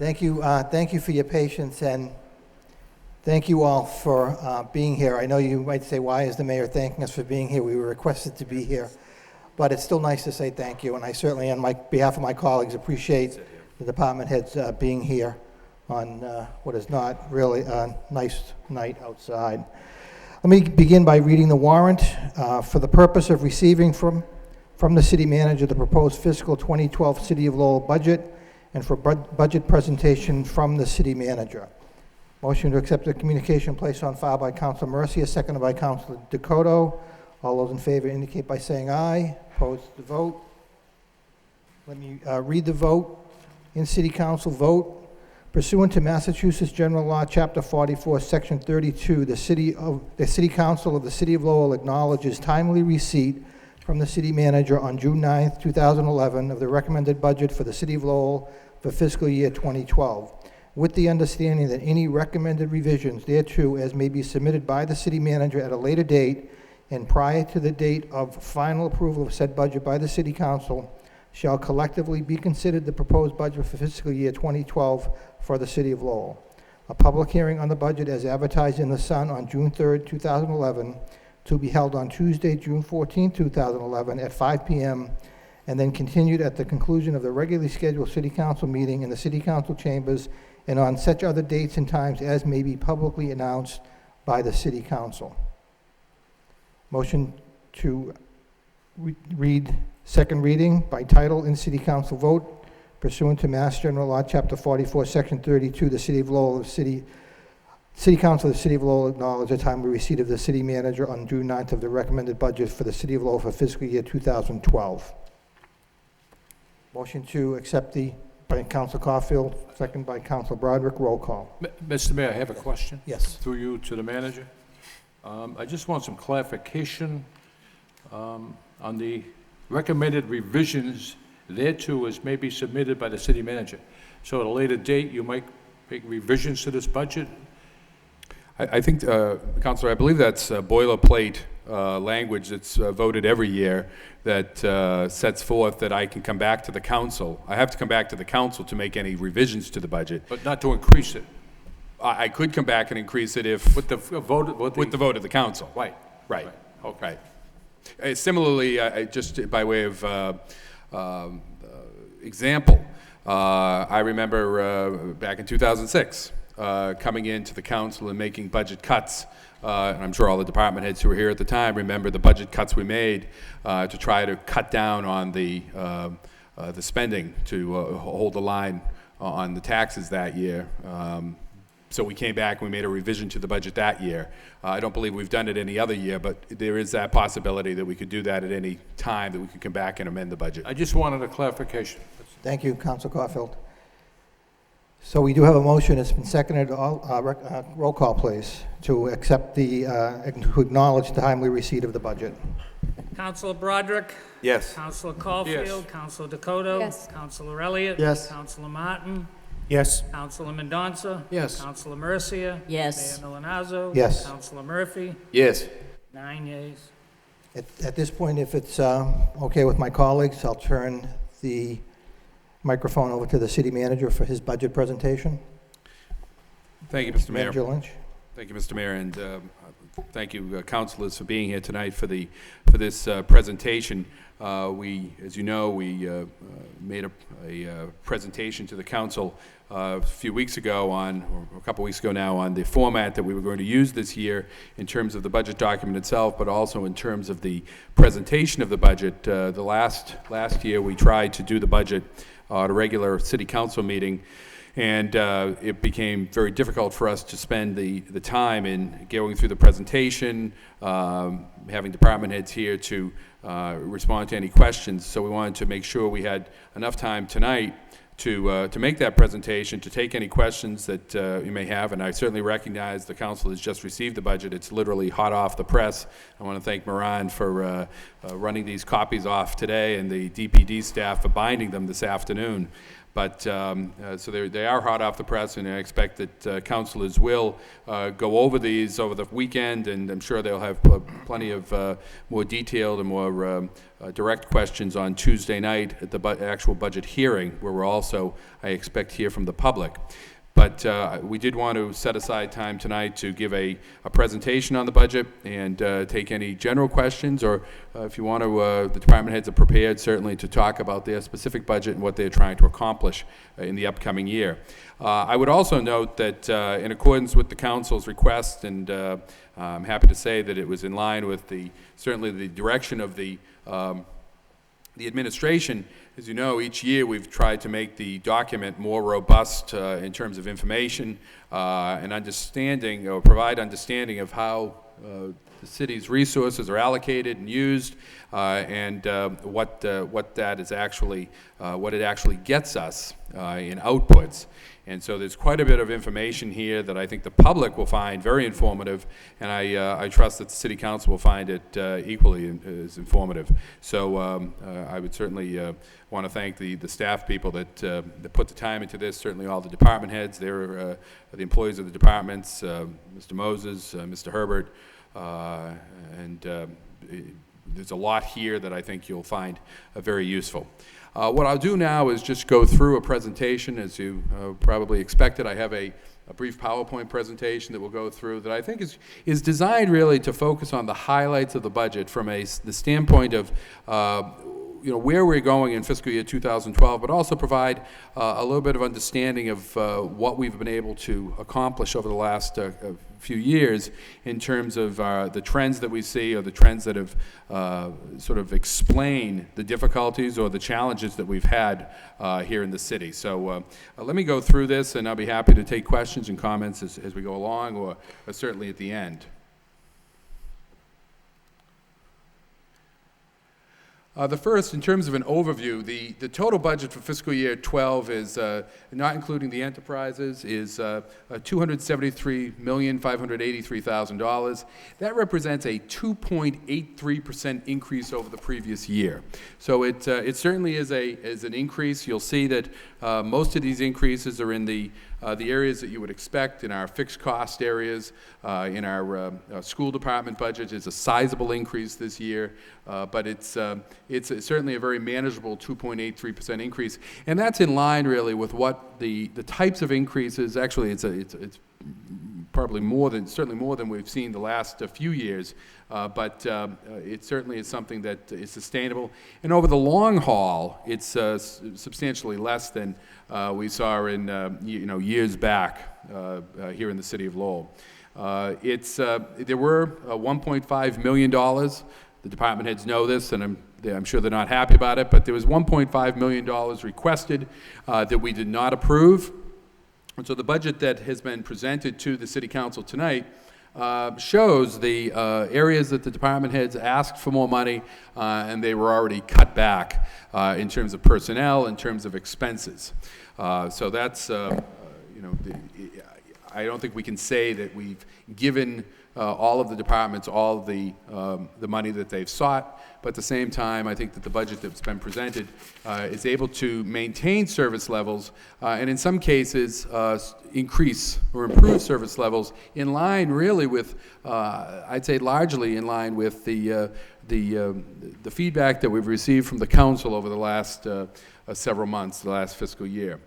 Thank you for your patience, and thank you all for being here. I know you might say, why is the mayor thanking us for being here? We were requested to be here, but it's still nice to say thank you, and I certainly, on behalf of my colleagues, appreciate the department heads being here on what is not really a nice night outside. Let me begin by reading the warrant for the purpose of receiving from the city manager the proposed fiscal 2012 City of Lowell budget and for budget presentation from the city manager. Motion to accept the communication placed on file by Councilor Mercia, seconded by Councilor Dakota. All those in favor indicate by saying aye. Opposed to the vote. Let me read the vote. In City Council vote. Pursuant to Massachusetts General Law, Chapter 44, Section 32, the City Council of the City of Lowell acknowledges timely receipt from the city manager on June 9th, 2011, of the recommended budget for the City of Lowell for fiscal year 2012, with the understanding that any recommended revisions thereto, as may be submitted by the city manager at a later date and prior to the date of final approval of said budget by the City Council, shall collectively be considered the proposed budget for fiscal year 2012 for the City of Lowell. A public hearing on the budget as advertised in the Sun on June 3rd, 2011, to be held on Tuesday, June 14th, 2011 at 5 p.m., and then continued at the conclusion of the regularly scheduled City Council meeting in the City Council chambers and on such other dates and times as may be publicly announced by the City Council. Motion to read second reading by title in City Council vote pursuant to Mass General Law, Chapter 44, Section 32, the City of Lowell, City Council of the City of Lowell acknowledge the timely receipt of the city manager on June 9th of the recommended budget for the City of Lowell for fiscal year 2012. Motion to accept by Council Caulfield, second by Council Broderick. Roll call. Mr. Mayor, I have a question. Yes. Through you to the manager. I just want some clarification on the recommended revisions thereto as may be submitted by the city manager. So at a later date, you might make revisions to this budget? I think, Councilor, I believe that's boilerplate language that's voted every year that sets forth that I can come back to the council. I have to come back to the council to make any revisions to the budget. But not to increase it? I could come back and increase it if... With the vote... With the vote of the council. Right. Right. Okay. Right. Similarly, just by way of example, I remember back in 2006, coming into the council and making budget cuts, and I'm sure all the department heads who were here at the time remember the budget cuts we made to try to cut down on the spending to hold the line on the taxes that year. So we came back and we made a revision to the budget that year. I don't believe we've done it any other year, but there is that possibility that we could do that at any time, that we could come back and amend the budget. I just wanted a clarification. Thank you, Council Caulfield. So we do have a motion. It's been seconded. Roll call, please, to accept to acknowledge the timely receipt of the budget. Councilor Broderick? Yes. Councilor Caulfield? Yes. Councilor Dakota? Yes. Councilor Elliott? Yes. Councilor Martin? Yes. Councilor Mendonça? Yes. Councilor Mercia? Yes. Mayor Milanazzo? Yes. Councilor Murphy? Yes. 9 yeas. At this point, if it's okay with my colleagues, I'll turn the microphone over to the city manager for his budget presentation. Thank you, Mr. Mayor. Manager Lynch. Thank you, Mr. Mayor, and thank you, councilors, for being here tonight for this presentation. As you know, we made a presentation to the council a few weeks ago or a couple weeks ago now, on the format that we were going to use this year in terms of the budget document itself, but also in terms of the presentation of the budget. The last year, we tried to do the budget at a regular city council meeting, and it became very difficult for us to spend the time in going through the presentation, having department heads here to respond to any questions. So we wanted to make sure we had enough time tonight to make that presentation, to take any questions that you may have. And I certainly recognize the council has just received the budget. It's literally hot off the press. I want to thank Moran for running these copies off today, and the DPD staff for binding them this afternoon. But, so they are hot off the press, and I expect that councilors will go over these over the weekend, and I'm sure they'll have plenty of more detailed and more direct questions on Tuesday night at the actual budget hearing, where we're also, I expect, to hear from the public. But we did want to set aside time tonight to give a presentation on the budget and take any general questions, or if you want to, the department heads are prepared certainly to talk about their specific budget and what they're trying to accomplish in the upcoming year. I would also note that in accordance with the council's request, and I'm happy to say that it was in line with certainly the direction of the administration. As you know, each year we've tried to make the document more robust in terms of information and understanding, or provide understanding of how the city's resources are allocated and used, and what that is actually, what it actually gets us in outputs. And so there's quite a bit of information here that I think the public will find very informative, and I trust that the City Council will find it equally as informative. So I would certainly want to thank the staff people that put the time into this, certainly all the department heads. They're the employees of the departments, Mr. Moses, Mr. Herbert, and there's a lot here that I think you'll find very useful. What I'll do now is just go through a presentation. As you probably expected, I have a brief PowerPoint presentation that we'll go through that I think is designed really to focus on the highlights of the budget from the standpoint of where we're going in fiscal year 2012, but also provide a little bit of understanding of what we've been able to accomplish over the last few years in terms of the trends that we see, or the trends that have sort of explain the difficulties or the challenges that we've had here in the city. So let me go through this, and I'll be happy to take questions and comments as we go along, or certainly at the end. The first, in terms of an overview, the total budget for fiscal year 12 is, not including the enterprises, is $273,583,000. That represents a 2.83% increase over the previous year. So it certainly is an increase. You'll see that most of these increases are in the areas that you would expect in our fixed cost areas. In our school department budget is a sizable increase this year, but it's certainly a very manageable 2.83% increase, and that's in line really with what the types of increases. Actually, it's probably certainly more than we've seen the last few years, but it certainly is something that is sustainable. And over the long haul, it's substantially less than we saw in years back here in the city of Lowell. There were $1.5 million. The department heads know this, and I'm sure they're not happy about it, but there was $1.5 million requested that we did not approve. And so the budget that has been presented to the City Council tonight shows the areas that the department heads asked for more money, and they were already cut back in terms of personnel, in terms of expenses. So that's, I don't think we can say that we've given all of the departments all of the money that they've sought, but at the same time, I think that the budget that's been presented is able to maintain service levels, and in some cases increase or improve service levels in line really with, I'd say largely in line with the feedback that we've received from the council over the last several months, the last fiscal year.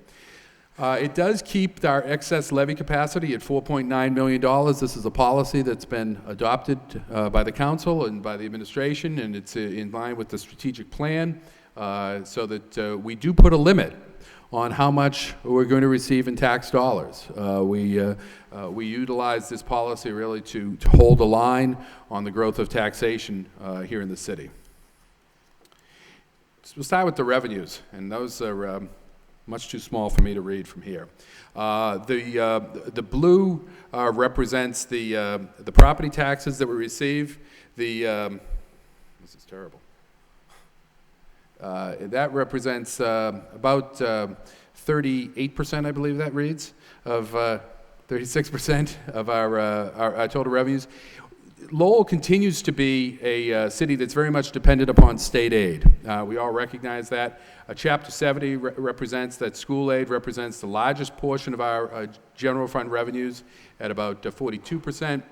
It does keep our excess levy capacity at $4.9 million. This is a policy that's been adopted by the council and by the administration, and it's in line with the strategic plan, so that we do put a limit on how much we're going to receive in tax dollars. We utilize this policy really to hold the line on the growth of taxation here in the city. So we'll start with the revenues, and those are much too small for me to read from here. The blue represents the property taxes that we receive. This is terrible. That represents about 38%, I believe that reads, of 36% of our total revenues. Lowell continues to be a city that's very much dependent upon state aid. We all recognize that. Chapter 70 represents that school aid represents the largest portion of our general fund revenues at about 42%.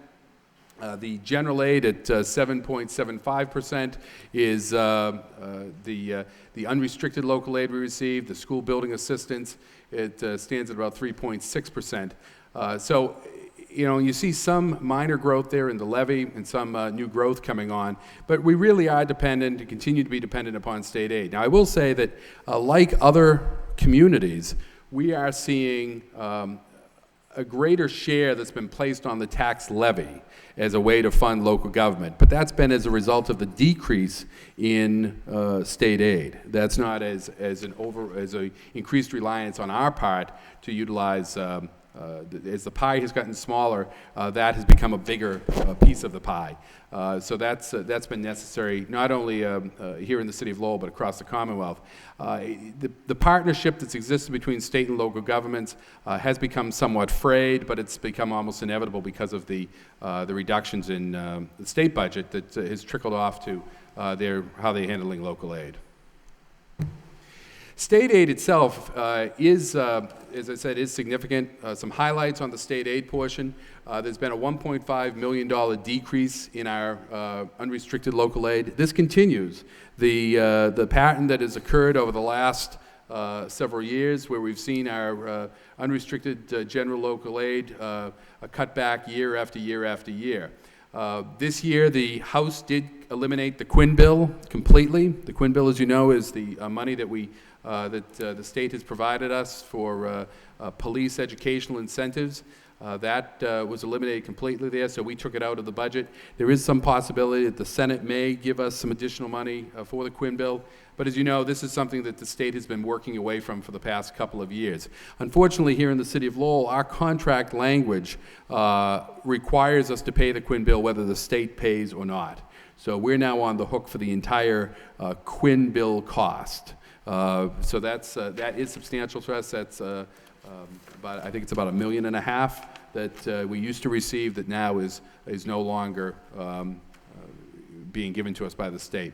The general aid at 7.75% is the unrestricted local aid we receive. The school building assistance, it stands at about 3.6%. So, you know, you see some minor growth there in the levy and some new growth coming on, but we really are dependent and continue to be dependent upon state aid. Now, I will say that like other communities, we are seeing a greater share that's been placed on the tax levy as a way to fund local government. But that's been as a result of the decrease in state aid. That's not as an increased reliance on our part to utilize, as the pie has gotten smaller, that has become a bigger piece of the pie. So that's been necessary, not only here in the city of Lowell, but across the Commonwealth. The partnership that's existed between state and local governments has become somewhat frayed, but it's become almost inevitable because of the reductions in the state budget that has trickled off to how they're handling local aid. State aid itself is, as I said, is significant. Some highlights on the state aid portion. There's been a $1.5 million decrease in our unrestricted local aid. This continues. The pattern that has occurred over the last several years, where we've seen our unrestricted general local aid cut back year after year after year. This year, the House did eliminate the Quinn bill completely. The Quinn bill, as you know, is the money that the state has provided us for police educational incentives. That was eliminated completely there, so we took it out of the budget. There is some possibility that the Senate may give us some additional money for the Quinn bill, but as you know, this is something that the state has been working away from for the past couple of years. Unfortunately, here in the city of Lowell, our contract language requires us to pay the Quinn bill whether the state pays or not. So we're now on the hook for the entire Quinn bill cost. So that is substantial for us. That's I think it's about $1.5 million that we used to receive that now is no longer being given to us by the state.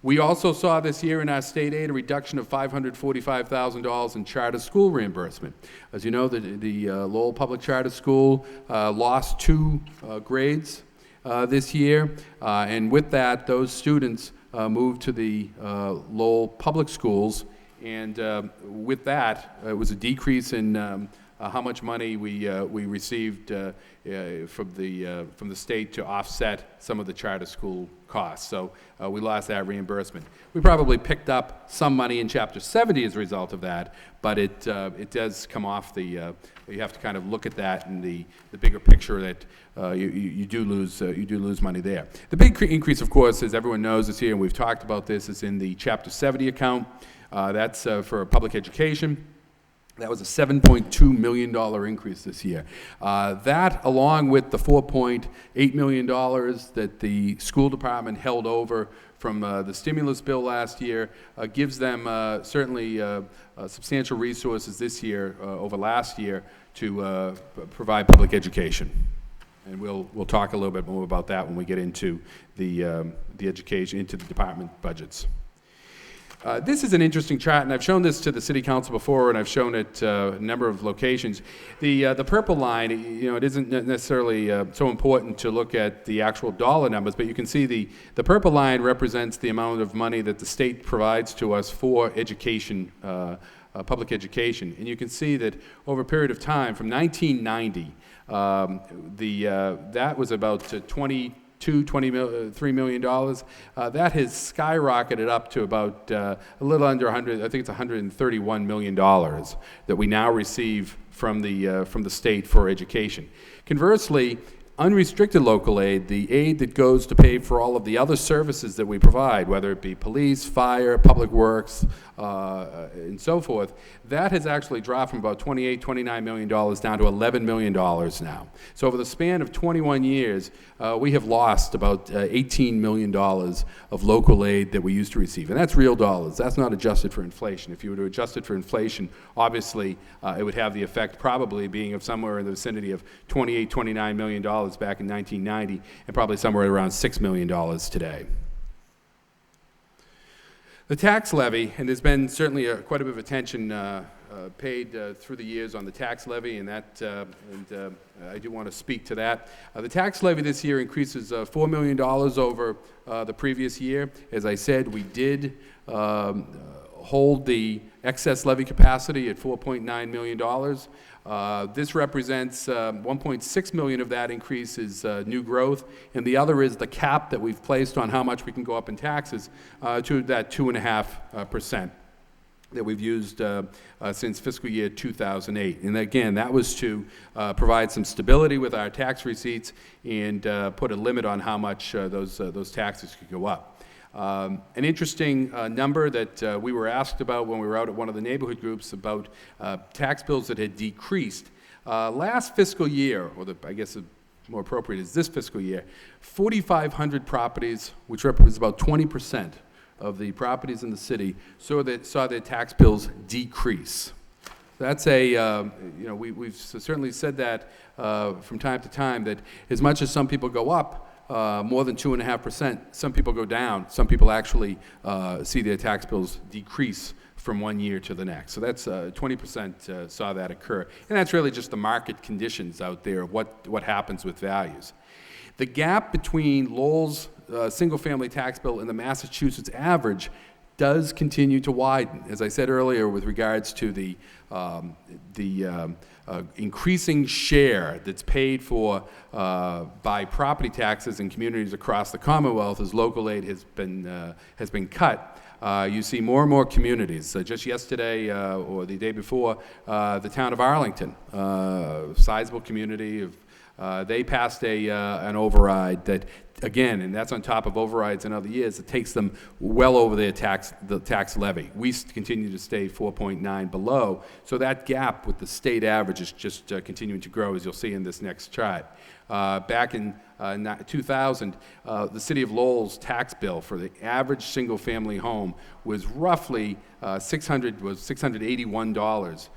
We also saw this year in our state aid a reduction of $545,000 in charter school reimbursement. As you know, the Lowell Public Charter School lost 2 grades this year, and with that, those students moved to the Lowell Public Schools, and with that, it was a decrease in how much money we received from the state to offset some of the charter school costs. So we lost that reimbursement. We probably picked up some money in Chapter 70 as a result of that, but it does come off the. You have to kind of look at that in the bigger picture that you do lose money there. The big increase, of course, as everyone knows, is here, and we've talked about this, is in the Chapter 70 account. That's for public education. That was a $7.2 million increase this year. That, along with the $4.8 million that the school department held over from the stimulus bill last year, gives them certainly substantial resources this year over last year to provide public education. And we'll talk a little bit more about that when we get into the education, into the department budgets. This is an interesting chart, and I've shown this to the City Council before, and I've shown it a number of locations. The purple line, you know, it isn't necessarily so important to look at the actual dollar numbers, but you can see the purple line represents the amount of money that the state provides to us for education, public education. And you can see that over a period of time, from 1990, that was about $23 million. That has skyrocketed up to about a little under 100. I think it's $131 million that we now receive from the state for education. Conversely, unrestricted local aid, the aid that goes to pay for all of the other services that we provide, whether it be police, fire, public works, and so forth, that has actually dropped from about $29 million down to $11 million now. So over the span of 21 years, we have lost about $18 million of local aid that we used to receive. And that's real dollars. That's not adjusted for inflation. If you were to adjust it for inflation, obviously it would have the effect probably being of somewhere in the vicinity of $29 million back in 1990, and probably somewhere around $6 million today. The tax levy, and there's been certainly quite a bit of attention paid through the years on the tax levy, and I do want to speak to that. The tax levy this year increases $4 million over the previous year. As I said, we did hold the excess levy capacity at $4.9 million. This represents 1.6 million of that increase is new growth, and the other is the cap that we've placed on how much we can go up in taxes to that 2.5% that we've used since fiscal year 2008. And again, that was to provide some stability with our tax receipts and put a limit on how much those taxes could go up. An interesting number that we were asked about when we were out at one of the neighborhood groups about tax bills that had decreased. Last fiscal year, or I guess more appropriate is this fiscal year, 4,500 properties, which represents about 20% of the properties in the city, saw their tax bills decrease. That's we've certainly said that from time to time, that as much as some people go up, more than 2.5%, some people go down. Some people actually see their tax bills decrease from one year to the next. So that's 20% saw that occur. And that's really just the market conditions out there, what happens with values. The gap between Lowell's single-family tax bill and the Massachusetts average does continue to widen. As I said earlier, with regards to the increasing share that's paid for by property taxes in communities across the Commonwealth as local aid has been cut. You see more and more communities. Just yesterday or the day before, the town of Arlington, sizable community, they passed an override that, again, and that's on top of overrides in other years, it takes them well over the tax levy. We continue to stay 4.9 below, so that gap with the state average is just continuing to grow, as you'll see in this next chart. Back in 2000, the city of Lowell's tax bill for the average single-family home was roughly $681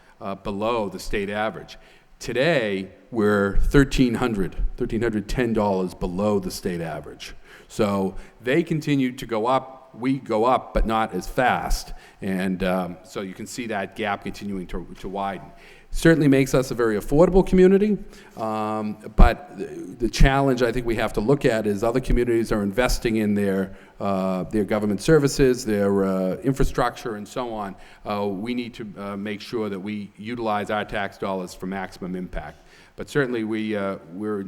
below the state average. Today, we're $1,310 below the state average. So they continue to go up, we go up, but not as fast. And so you can see that gap continuing to widen. Certainly makes us a very affordable community, but the challenge I think we have to look at is other communities are investing in their government services, their infrastructure, and so on. We need to make sure that we utilize our tax dollars for maximum impact. But certainly we're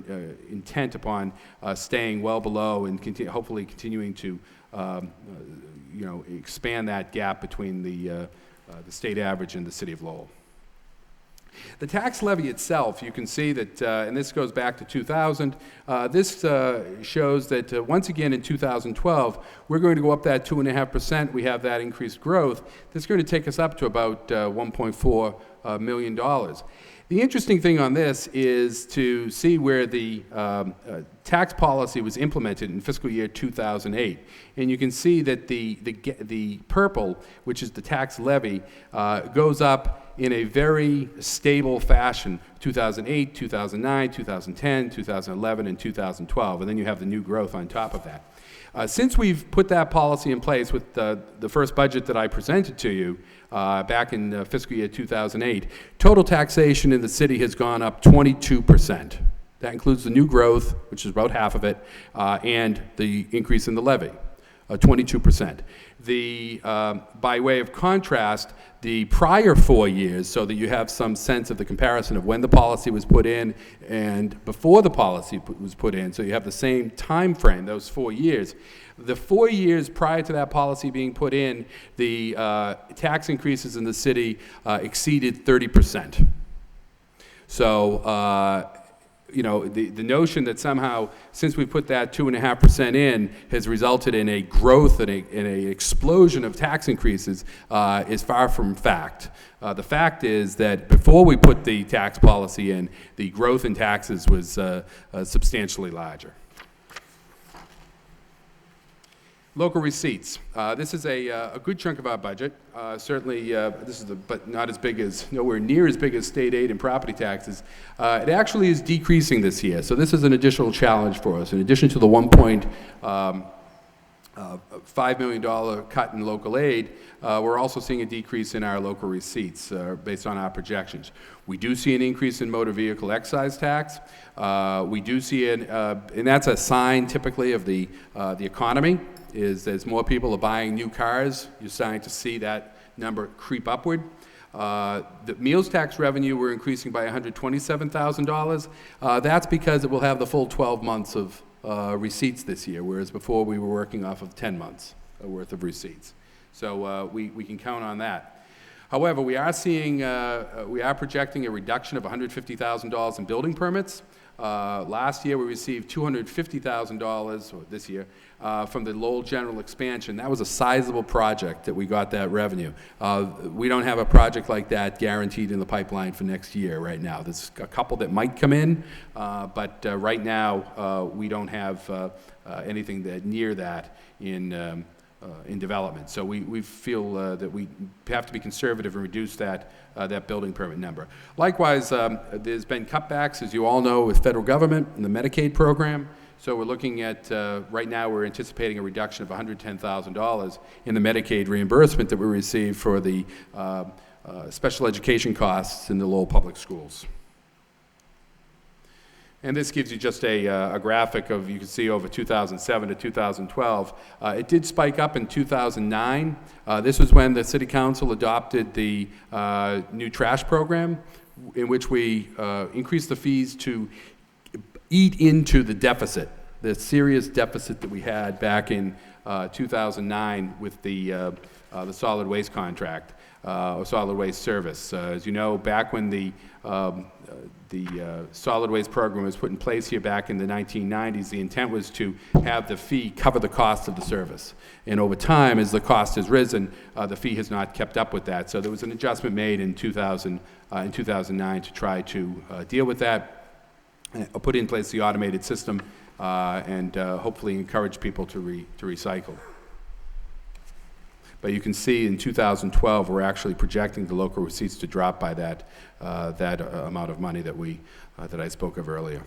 intent upon staying well below and hopefully continuing to expand that gap between the state average and the city of Lowell. The tax levy itself, you can see that, and this goes back to 2000, this shows that once again in 2012, we're going to go up that 2.5%. We have that increased growth. That's going to take us up to about $1.4 million. The interesting thing on this is to see where the tax policy was implemented in fiscal year 2008. And you can see that the purple, which is the tax levy, goes up in a very stable fashion, 2008, 2009, 2010, 2011, and 2012. And then you have the new growth on top of that. Since we've put that policy in place with the first budget that I presented to you back in fiscal year 2008, total taxation in the city has gone up 22%. That includes the new growth, which is about half of it, and the increase in the levy, 22%. By way of contrast, the prior 4 years, so that you have some sense of the comparison of when the policy was put in and before the policy was put in, so you have the same time frame, those 4 years. The 4 years prior to that policy being put in, the tax increases in the city exceeded 30%. So, the notion that somehow, since we put that 2.5% in, has resulted in a growth and an explosion of tax increases is far from fact. The fact is that before we put the tax policy in, the growth in taxes was substantially larger. Local receipts. This is a good chunk of our budget. Certainly, this is but not as big as, nowhere near as big as state aid and property taxes. It actually is decreasing this year, so this is an additional challenge for us. In addition to the $1.5 million cut in local aid, we're also seeing a decrease in our local receipts based on our projections. We do see an increase in motor vehicle excise tax. We do see and that's a sign typically of the economy. Is as more people are buying new cars, you're starting to see that number creep upward. The meals tax revenue, we're increasing by $127,000. That's because it will have the full 12 months of receipts this year, whereas before we were working off of 10 months worth of receipts. So we can count on that. However, we are projecting a reduction of $150,000 in building permits. Last year, we received $250,000, or this year, from the Lowell General Expansion. That was a sizable project that we got that revenue. We don't have a project like that guaranteed in the pipeline for next year right now. There's a couple that might come in, but right now, we don't have anything near that in development. So we feel that we have to be conservative and reduce that building permit number. Likewise, there's been cutbacks, as you all know, with federal government and the Medicaid program. So we're looking at, right now we're anticipating a reduction of $110,000 in the Medicaid reimbursement that we receive for the special education costs in the Lowell Public Schools. And this gives you just a graphic of, you can see over 2007 to 2012. It did spike up in 2009. This was when the City Council adopted the new trash program, in which we increased the fees to eat into the deficit, the serious deficit that we had back in 2009 with the solid waste contract, or solid waste service. As you know, back when the solid waste program was put in place here back in the 1990s, the intent was to have the fee cover the cost of the service. And over time, as the cost has risen, the fee has not kept up with that. So there was an adjustment made in 2009 to try to deal with that, put in place the automated system, and hopefully encourage people to recycle. But you can see in 2012, we're actually projecting the local receipts to drop by that amount of money that I spoke of earlier.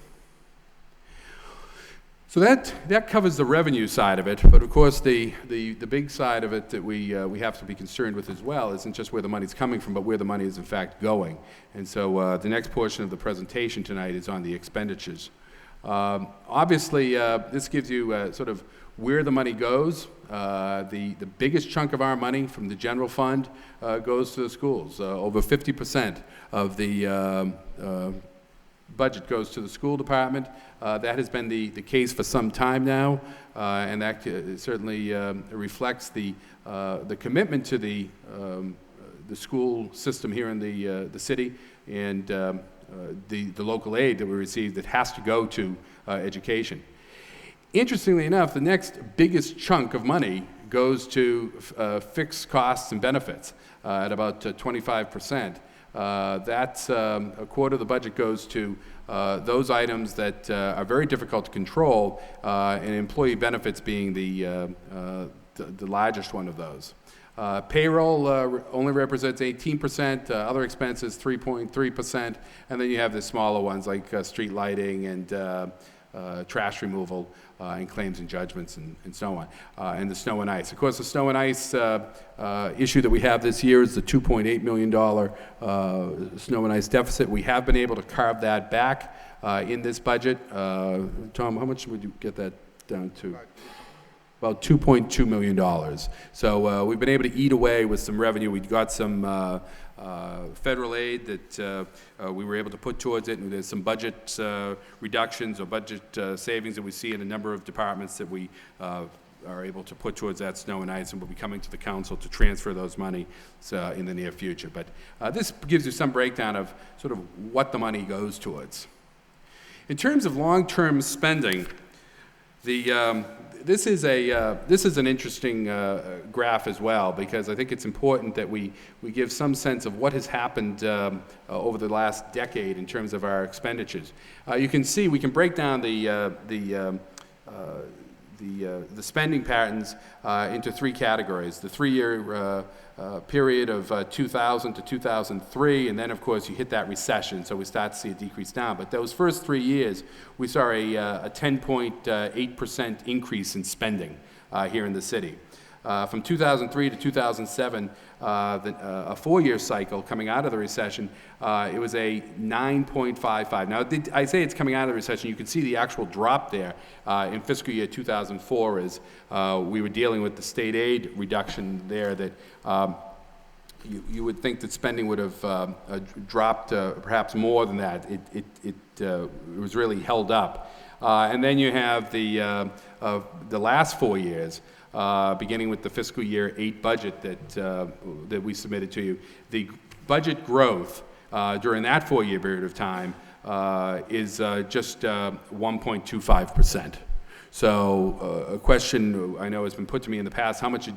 So that covers the revenue side of it. But of course, the big side of it that we have to be concerned with as well isn't just where the money's coming from, but where the money is in fact going. And so the next portion of the presentation tonight is on the expenditures. Obviously, this gives you sort of where the money goes. The biggest chunk of our money from the general fund goes to the schools. Over 50% of the budget goes to the school department. That has been the case for some time now, and that certainly reflects the commitment to the school system here in the city, and the local aid that we receive that has to go to education. Interestingly enough, the next biggest chunk of money goes to fixed costs and benefits at about 25%. That's a quarter of the budget goes to those items that are very difficult to control, and employee benefits being the largest one of those. Payroll only represents 18%, other expenses 3.3%, and then you have the smaller ones like street lighting and trash removal, and claims and judgments and so on, and the snow and ice. Of course, the snow and ice issue that we have this year is the $2.8 million snow and ice deficit. We have been able to carve that back in this budget. Tom, how much would you get that down to? About $2.2 million. So we've been able to eat away with some revenue. We got some federal aid that we were able to put towards it, and there's some budget reductions or budget savings that we see in a number of departments that we are able to put towards that snow and ice, and we'll be coming to the council to transfer those money in the near future. But this gives you some breakdown of sort of what the money goes towards. In terms of long-term spending, this is an interesting graph as well, because I think it's important that we give some sense of what has happened over the last decade in terms of our expenditures. You can see we can break down the the spending patterns into three categories. The three-year period of 2000 to 2003, and then, of course, you hit that recession, so we start to see a decrease down. But those first 3 years, we saw a 10.8% increase in spending here in the city. From 2003 to 2007, a four-year cycle coming out of the recession, it was a 9.55. Now, I say it's coming out of the recession. You can see the actual drop there in fiscal year 2004 as we were dealing with the state aid reduction there that you would think that spending would have dropped perhaps more than that. It was really held up. And then you have the last 4 years, beginning with the fiscal year 8 budget that we submitted to you. The budget growth during that 4-year period of time is just 1.25%. So a question I know has been put to me in the past: how much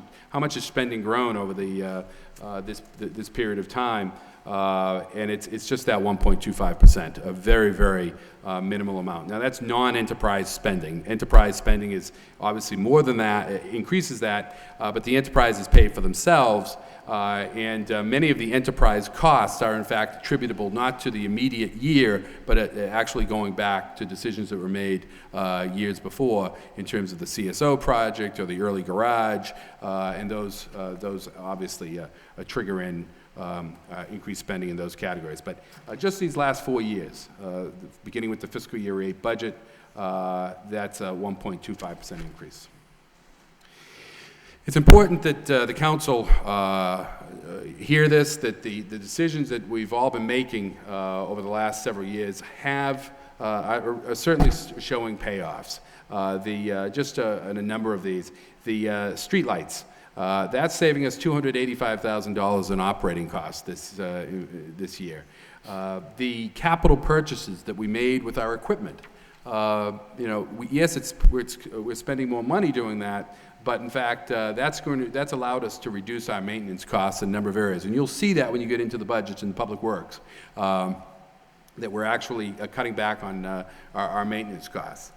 is spending grown over this period of time? And it's just that 1.25%, a very, very minimal amount. Now, that's non-enterprise spending. Enterprise spending is obviously more than that, it increases that, but the enterprises pay for themselves, and many of the enterprise costs are, in fact, attributable not to the immediate year, but actually going back to decisions that were made years before in terms of the CSO project or the early garage, and those obviously trigger in increased spending in those categories. But just these last 4 years, beginning with the fiscal year 8 budget, that's a 1.25% increase. It's important that the council hear this, that the decisions that we've all been making over the last several years are certainly showing payoffs. Just a number of these. The streetlights. That's saving us $285,000 in operating costs this year. The capital purchases that we made with our equipment. Yes, we're spending more money doing that, but in fact, that's allowed us to reduce our maintenance costs in a number of areas. And you'll see that when you get into the budgets in Public Works, that we're actually cutting back on our maintenance costs.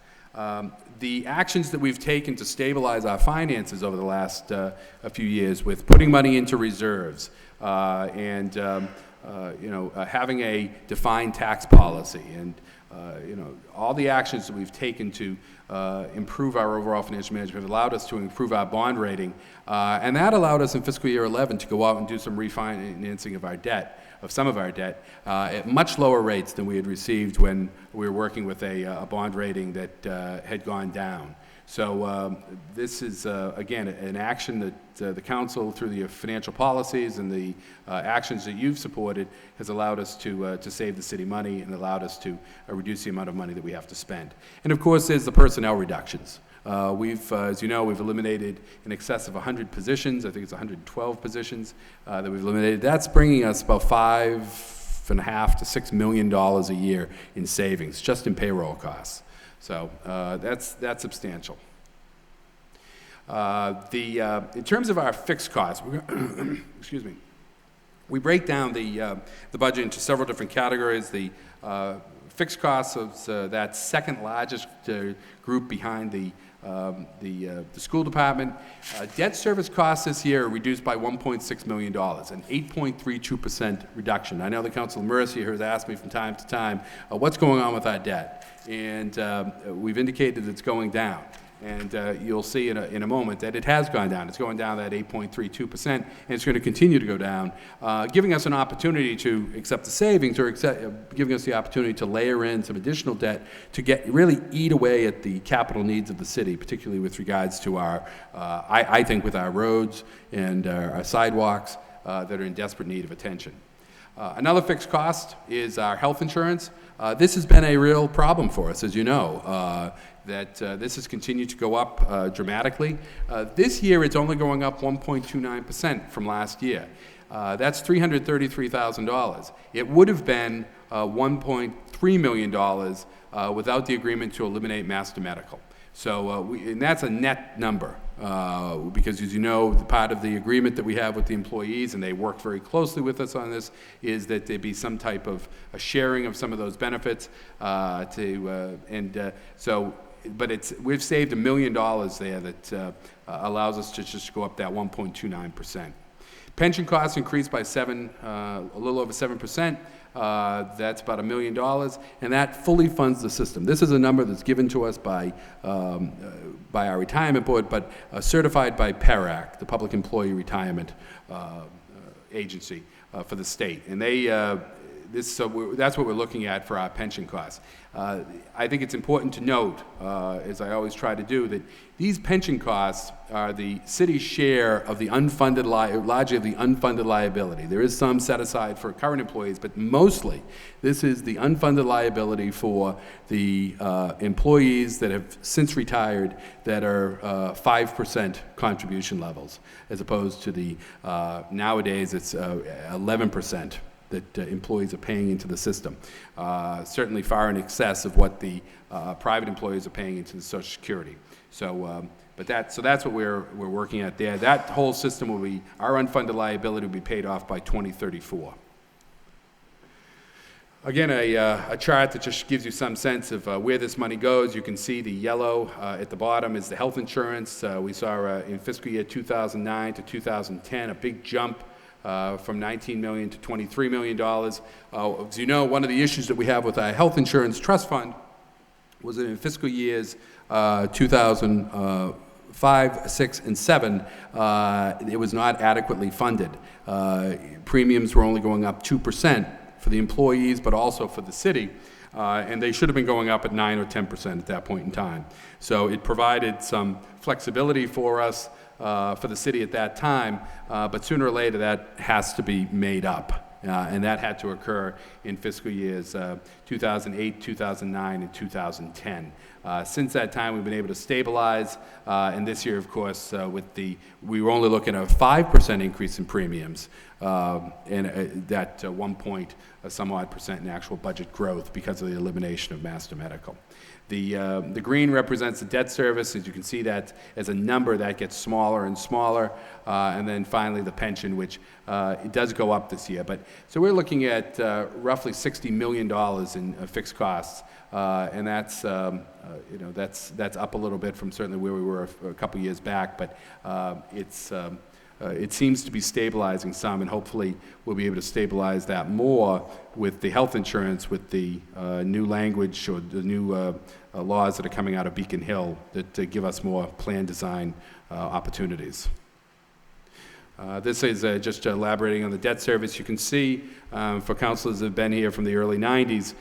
The actions that we've taken to stabilize our finances over the last a few years with putting money into reserves and having a defined tax policy and all the actions that we've taken to improve our overall financial management have allowed us to improve our bond rating, and that allowed us in fiscal year 11 to go out and do some refinancing of some of our debt at much lower rates than we had received when we were working with a bond rating that had gone down. So this is, again, an action that the council, through the financial policies and the actions that you've supported, has allowed us to save the city money and allowed us to reduce the amount of money that we have to spend. And of course, there's the personnel reductions. As you know, we've eliminated in excess of 100 positions. I think it's 112 positions that we've eliminated. That's bringing us about $5.5 to $6 million a year in savings, just in payroll costs. So that's substantial. In terms of our fixed costs, excuse me, we break down the budget into several different categories. The fixed costs of that second largest group behind the school department. Debt service costs this year are reduced by $1.6 million, an 8.32% reduction. I know the Council of Mercy has asked me from time to time, what's going on with our debt? And we've indicated that it's going down. And you'll see in a moment that it has gone down. It's going down that 8.32%, and it's going to continue to go down, giving us an opportunity to accept the savings or giving us the opportunity to layer in some additional debt to really eat away at the capital needs of the city, particularly with regards to our, I think, with our roads and our sidewalks that are in desperate need of attention. Another fixed cost is our health insurance. This has been a real problem for us, as you know. This has continued to go up dramatically. This year, it's only going up 1.29% from last year. That's $333,000. It would have been $1.3 million without the agreement to eliminate Master Medical. So, and that's a net number, because as you know, part of the agreement that we have with the employees, and they work very closely with us on this, is that there be some type of a sharing of some of those benefits. So we've saved $1 million there that allows us to just go up that 1.29%. Pension costs increased by a little over 7%. That's about $1 million, and that fully funds the system. This is a number that's given to us by our retirement board, but certified by PERAC, the Public Employee Retirement Agency for the state. And that's what we're looking at for our pension costs. I think it's important to note, as I always try to do, that these pension costs are the city's share of the largely of the unfunded liability. There is some set aside for current employees, but mostly this is the unfunded liability for the employees that have since retired that are 5% contribution levels, as opposed to the nowadays it's 11%. That employees are paying into the system, certainly far in excess of what the private employees are paying into the Social Security. So, so that's what we're working at there. That whole system will be, our unfunded liability will be paid off by 2034. Again, a chart that just gives you some sense of where this money goes. You can see the yellow at the bottom is the health insurance. We saw in fiscal year 2009 to 2010 a big jump from $19 million to $23 million. As you know, one of the issues that we have with our health insurance trust fund was that in fiscal years 2005, 6, and 7, it was not adequately funded. Premiums were only going up 2% for the employees, but also for the city. And they should have been going up at 9 or 10% at that point in time. So it provided some flexibility for us for the city at that time, but sooner or later that has to be made up. And that had to occur in fiscal years 2008, 2009, and 2010. Since that time, we've been able to stabilize, and this year, of course, we were only looking at a 5% increase in premiums, and that 1 point some odd percent in actual budget growth because of the elimination of Master Medical. The green represents the debt service. As you can see, that as a number that gets smaller and smaller, and then finally the pension, which it does go up this year. So we're looking at roughly $60 million in fixed costs, and that's that's up a little bit from certainly where we were a couple years back, but it seems to be stabilizing some, and hopefully we'll be able to stabilize that more with the health insurance, with the new language or the new laws that are coming out of Beacon Hill that give us more plan design opportunities. This is just elaborating on the debt service. You can see, for councilors that have been here from the early 90s,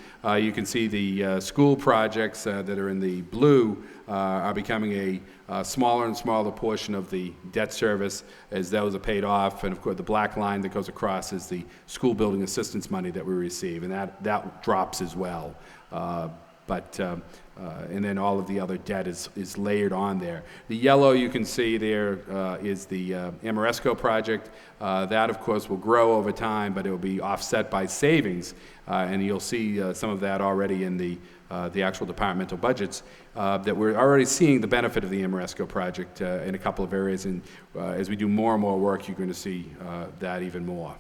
you can see the school projects that are in the blue are becoming a smaller and smaller portion of the debt service as those are paid off. And of course, the black line that goes across is the school building assistance money that we receive, and that drops as well. And then all of the other debt is layered on there. The yellow you can see there is the Amoresco project. That, of course, will grow over time, but it will be offset by savings. And you'll see some of that already in the actual departmental budgets, that we're already seeing the benefit of the Amoresco project in a couple of areas. And as we do more and more work, you're going to see that even more.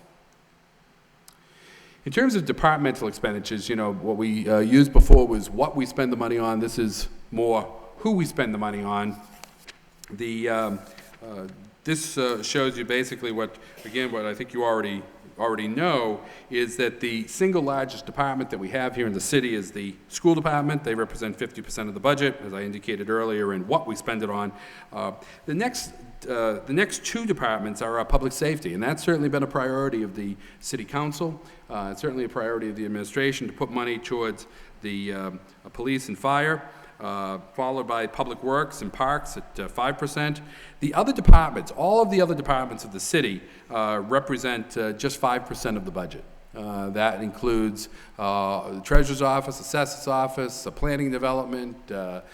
In terms of departmental expenditures, what we used before was what we spend the money on. This is more who we spend the money on. This shows you basically what I think you already know, is that the single largest department that we have here in the city is the school department. They represent 50% of the budget, as I indicated earlier, and what we spend it on. The next two departments are our public safety, and that's certainly been a priority of the city council. It's certainly a priority of the administration to put money towards the police and fire, followed by public works and parks at 5%. The other departments, all of the other departments of the city, represent just 5% of the budget. That includes the treasurer's office, assessor's office, planning and development, the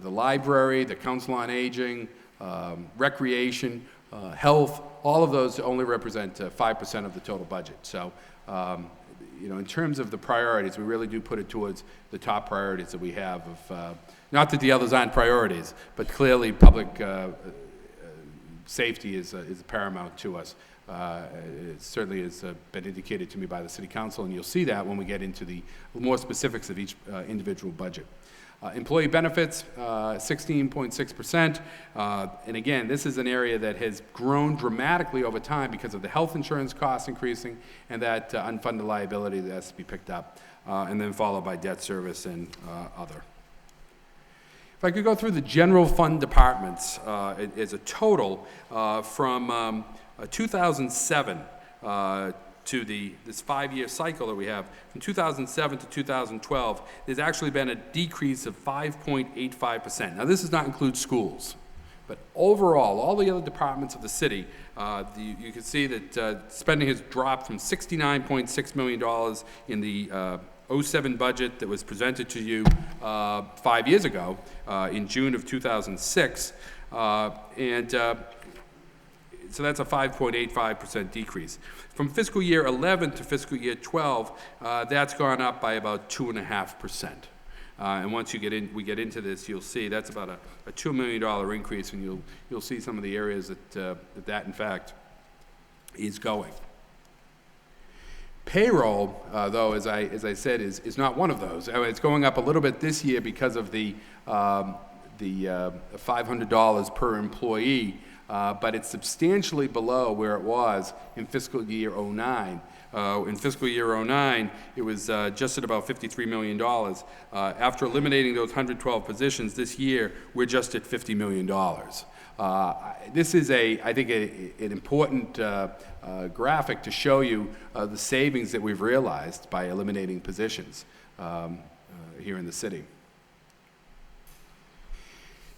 library, the council on aging, recreation, health. All of those only represent 5% of the total budget. So, in terms of the priorities, we really do put it towards the top priorities that we have. Not that the others aren't priorities, but clearly public safety is paramount to us It certainly has been indicated to me by the City Council, and you'll see that when we get into the more specifics of each individual budget. Employee benefits, 16.6%. And again, this is an area that has grown dramatically over time because of the health insurance costs increasing and that unfunded liability that has to be picked up, and then followed by debt service and other. If I could go through the general fund departments as a total from 2007 to this 5-year cycle that we have, from 2007 to 2012, there's actually been a decrease of 5.85%. Now, this does not include schools, but overall, all the other departments of the city, you can see that spending has dropped from $69.6 million in the 07 budget that was presented to you 5 years ago in June of 2006, so that's a 5.85% decrease. From fiscal year 11 to fiscal year 12, that's gone up by about 2.5%. And once we get into this, you'll see that's about a $2 million increase, and you'll see some of the areas that in fact is going. Payroll, though, as I said, is not one of those. It's going up a little bit this year because of the $500 per employee. But it's substantially below where it was in fiscal year 09. In fiscal year 09, it was just at about $53 million. After eliminating those 112 positions this year, we're just at $50 million. This is, I think, an important graphic to show you the savings that we've realized by eliminating positions here in the city.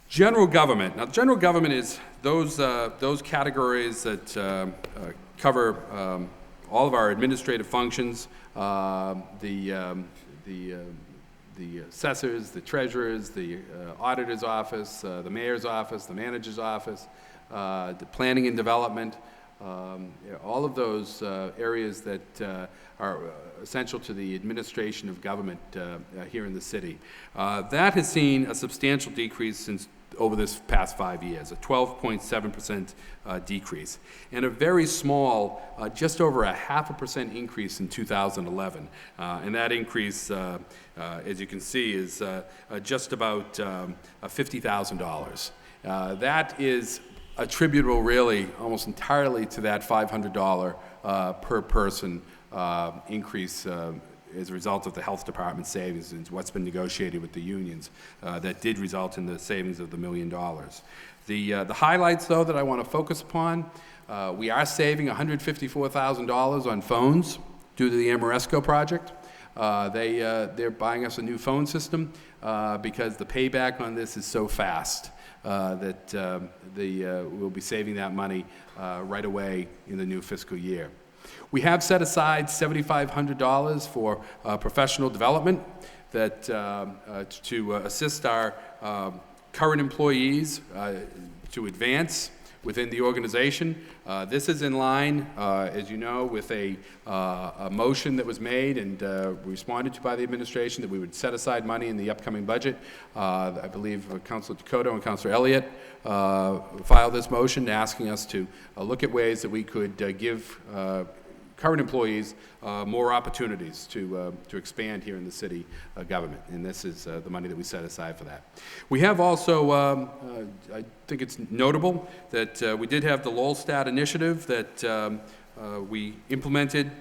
General government. Now, general government is those categories that cover all of our administrative functions, the assessors, the treasurers, the auditor's office, the mayor's office, the manager's office, the planning and development, all of those areas that are essential to the administration of government here in the city. That has seen a substantial decrease since over this past 5 years, a 12.7% decrease, and a very small, just over a 0.5% increase in 2011. And that increase, as you can see, is just about $50,000. That is attributable really almost entirely to that $500 per person increase as a result of the health department savings and what's been negotiated with the unions that did result in the savings of the $1 million. The highlights, though, that I want to focus upon, we are saving $154,000 on phones due to the Amoresco project. They're buying us a new phone system because the payback on this is so fast that we'll be saving that money right away in the new fiscal year. We have set aside $7,500 for professional development that to assist our current employees to advance within the organization. This is in line, as you know, with a motion that was made and responded to by the administration that we would set aside money in the upcoming budget. I believe Councilor Dakota and Councilor Elliott filed this motion asking us to look at ways that we could give current employees more opportunities to expand here in the city government, and this is the money that we set aside for that. We have also, I think it's notable that we did have the Lowell initiative that we implemented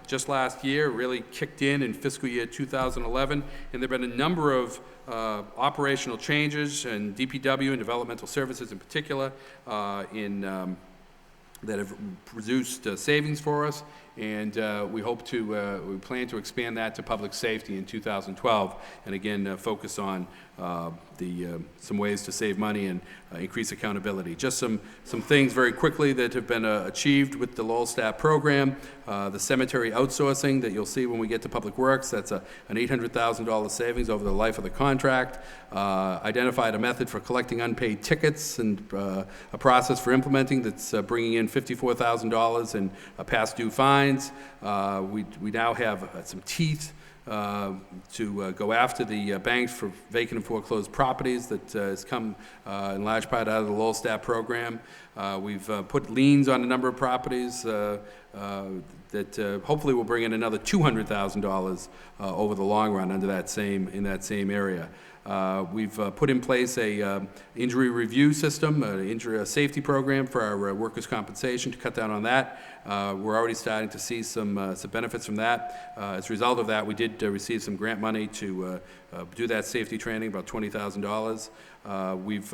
just last year, really kicked in fiscal year 2011, and there have been a number of operational changes in DPW and developmental services in particular that have produced savings for us, and we plan to expand that to public safety in 2012, and again focus on some ways to save money and increase accountability. Just some things very quickly that have been achieved with the Lowell staff program. The cemetery outsourcing that you'll see when we get to Public Works, that's an $800,000 savings over the life of the contract. Identified a method for collecting unpaid tickets and a process for implementing that's bringing in $54,000 in past due fines. We now have some teeth to go after the banks for vacant and foreclosed properties that has come in large part out of the Lowell staff program. We've put liens on a number of properties that hopefully will bring in another $200,000 over the long run in that same area. We've put in place a injury review system, a safety program for our workers' compensation to cut down on that. We're already starting to see some benefits from that. As a result of that, we did receive some grant money to do that safety training, about $20,000. We've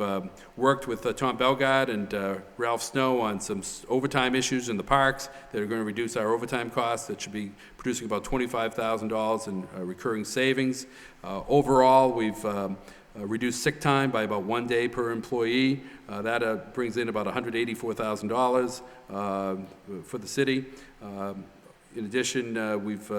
worked with Tom Belgard and Ralph Snow on some overtime issues in the parks that are going to reduce our overtime costs. That should be producing about $25,000 in recurring savings. Overall, we've reduced sick time by about 1 day per employee. That brings in about $184,000 for the city. In addition, we've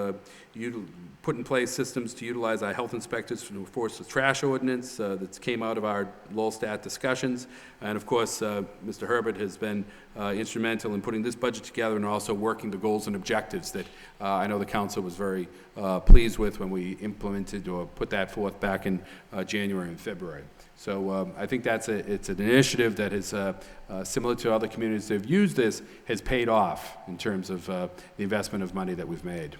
put in place systems to utilize our health inspectors to enforce the trash ordinance that came out of our Lowell stat discussions. And of course, Mr. Herbert has been instrumental in putting this budget together and also working the goals and objectives that I know the council was very pleased with when we implemented or put that forth back in January and February. So I think it's an initiative that is similar to other communities that have used this, has paid off in terms of the investment of money that we've made.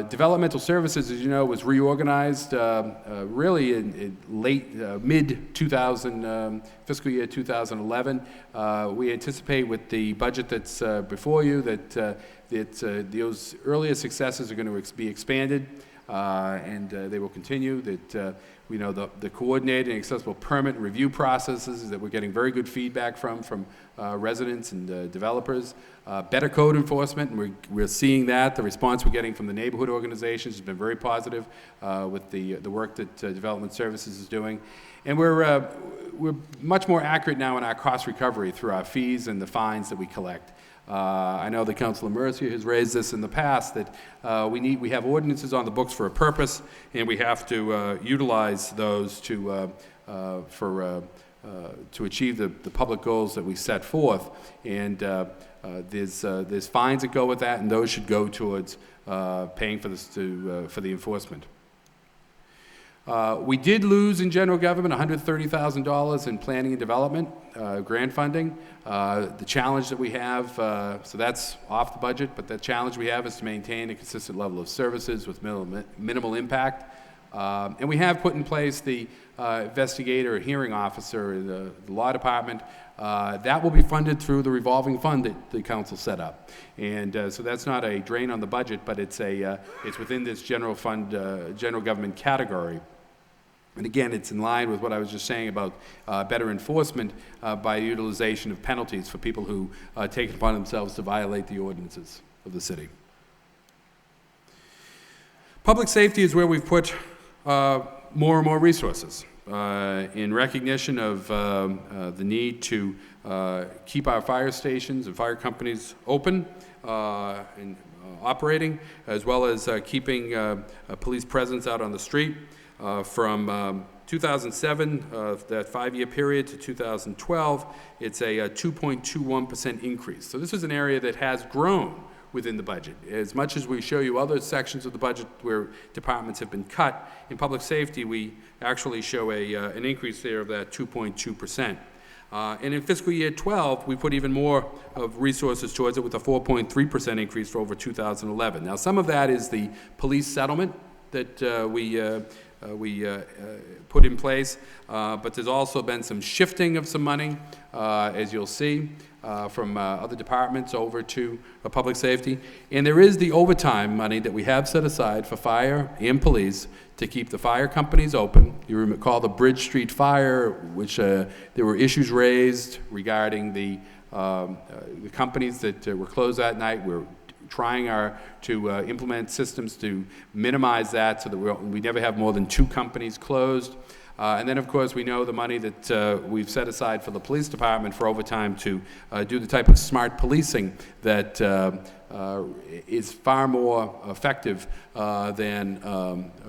Developmental services, as you know, was reorganized really in late, mid-2000, fiscal year 2011. We anticipate with the budget that's before you that those earlier successes are going to be expanded and they will continue. That we know the coordinated and accessible permit and review processes that we're getting very good feedback from residents and developers. Better code enforcement, and we're seeing that. The response we're getting from the neighborhood organizations has been very positive with the work that Development Services is doing. And we're much more accurate now in our cost recovery through our fees and the fines that we collect. I know that Councilor Mercier has raised this in the past, that we have ordinances on the books for a purpose, and we have to utilize those to achieve the public goals that we set forth. And there's fines that go with that, and those should go towards paying for the enforcement. We did lose in general government $130,000 in planning and development grant funding. The challenge that we have, so that's off the budget, but the challenge we have is to maintain a consistent level of services with minimal impact. And we have put in place the investigator or hearing officer in the law department. That will be funded through the revolving fund that the council set up. And so that's not a drain on the budget, but it's within this general fund, general government category. And again, it's in line with what I was just saying about better enforcement by utilization of penalties for people who take it upon themselves to violate the ordinances of the city. Public safety is where we've put more and more resources in recognition of the need to keep our fire stations and fire companies open and operating, as well as keeping a police presence out on the street. From 2007, that 5-year period, to 2012, it's a 2.21% increase. So this is an area that has grown within the budget. As much as we show you other sections of the budget where departments have been cut, in public safety we actually show an increase there of that 2.2%. And in fiscal year 12, we put even more of resources towards it with a 4.3% increase for over 2011. Now, some of that is the police settlement that we put in place, but there's also been some shifting of some money, as you'll see, from other departments over to public safety. And there is the overtime money that we have set aside for fire and police to keep the fire companies open. You recall the Bridge Street fire, which there were issues raised regarding the companies that were closed that night. We're trying to implement systems to minimize that so that we never have more than 2 companies closed. And then, of course, we know the money that we've set aside for the police department for overtime to do the type of smart policing that is far more effective than,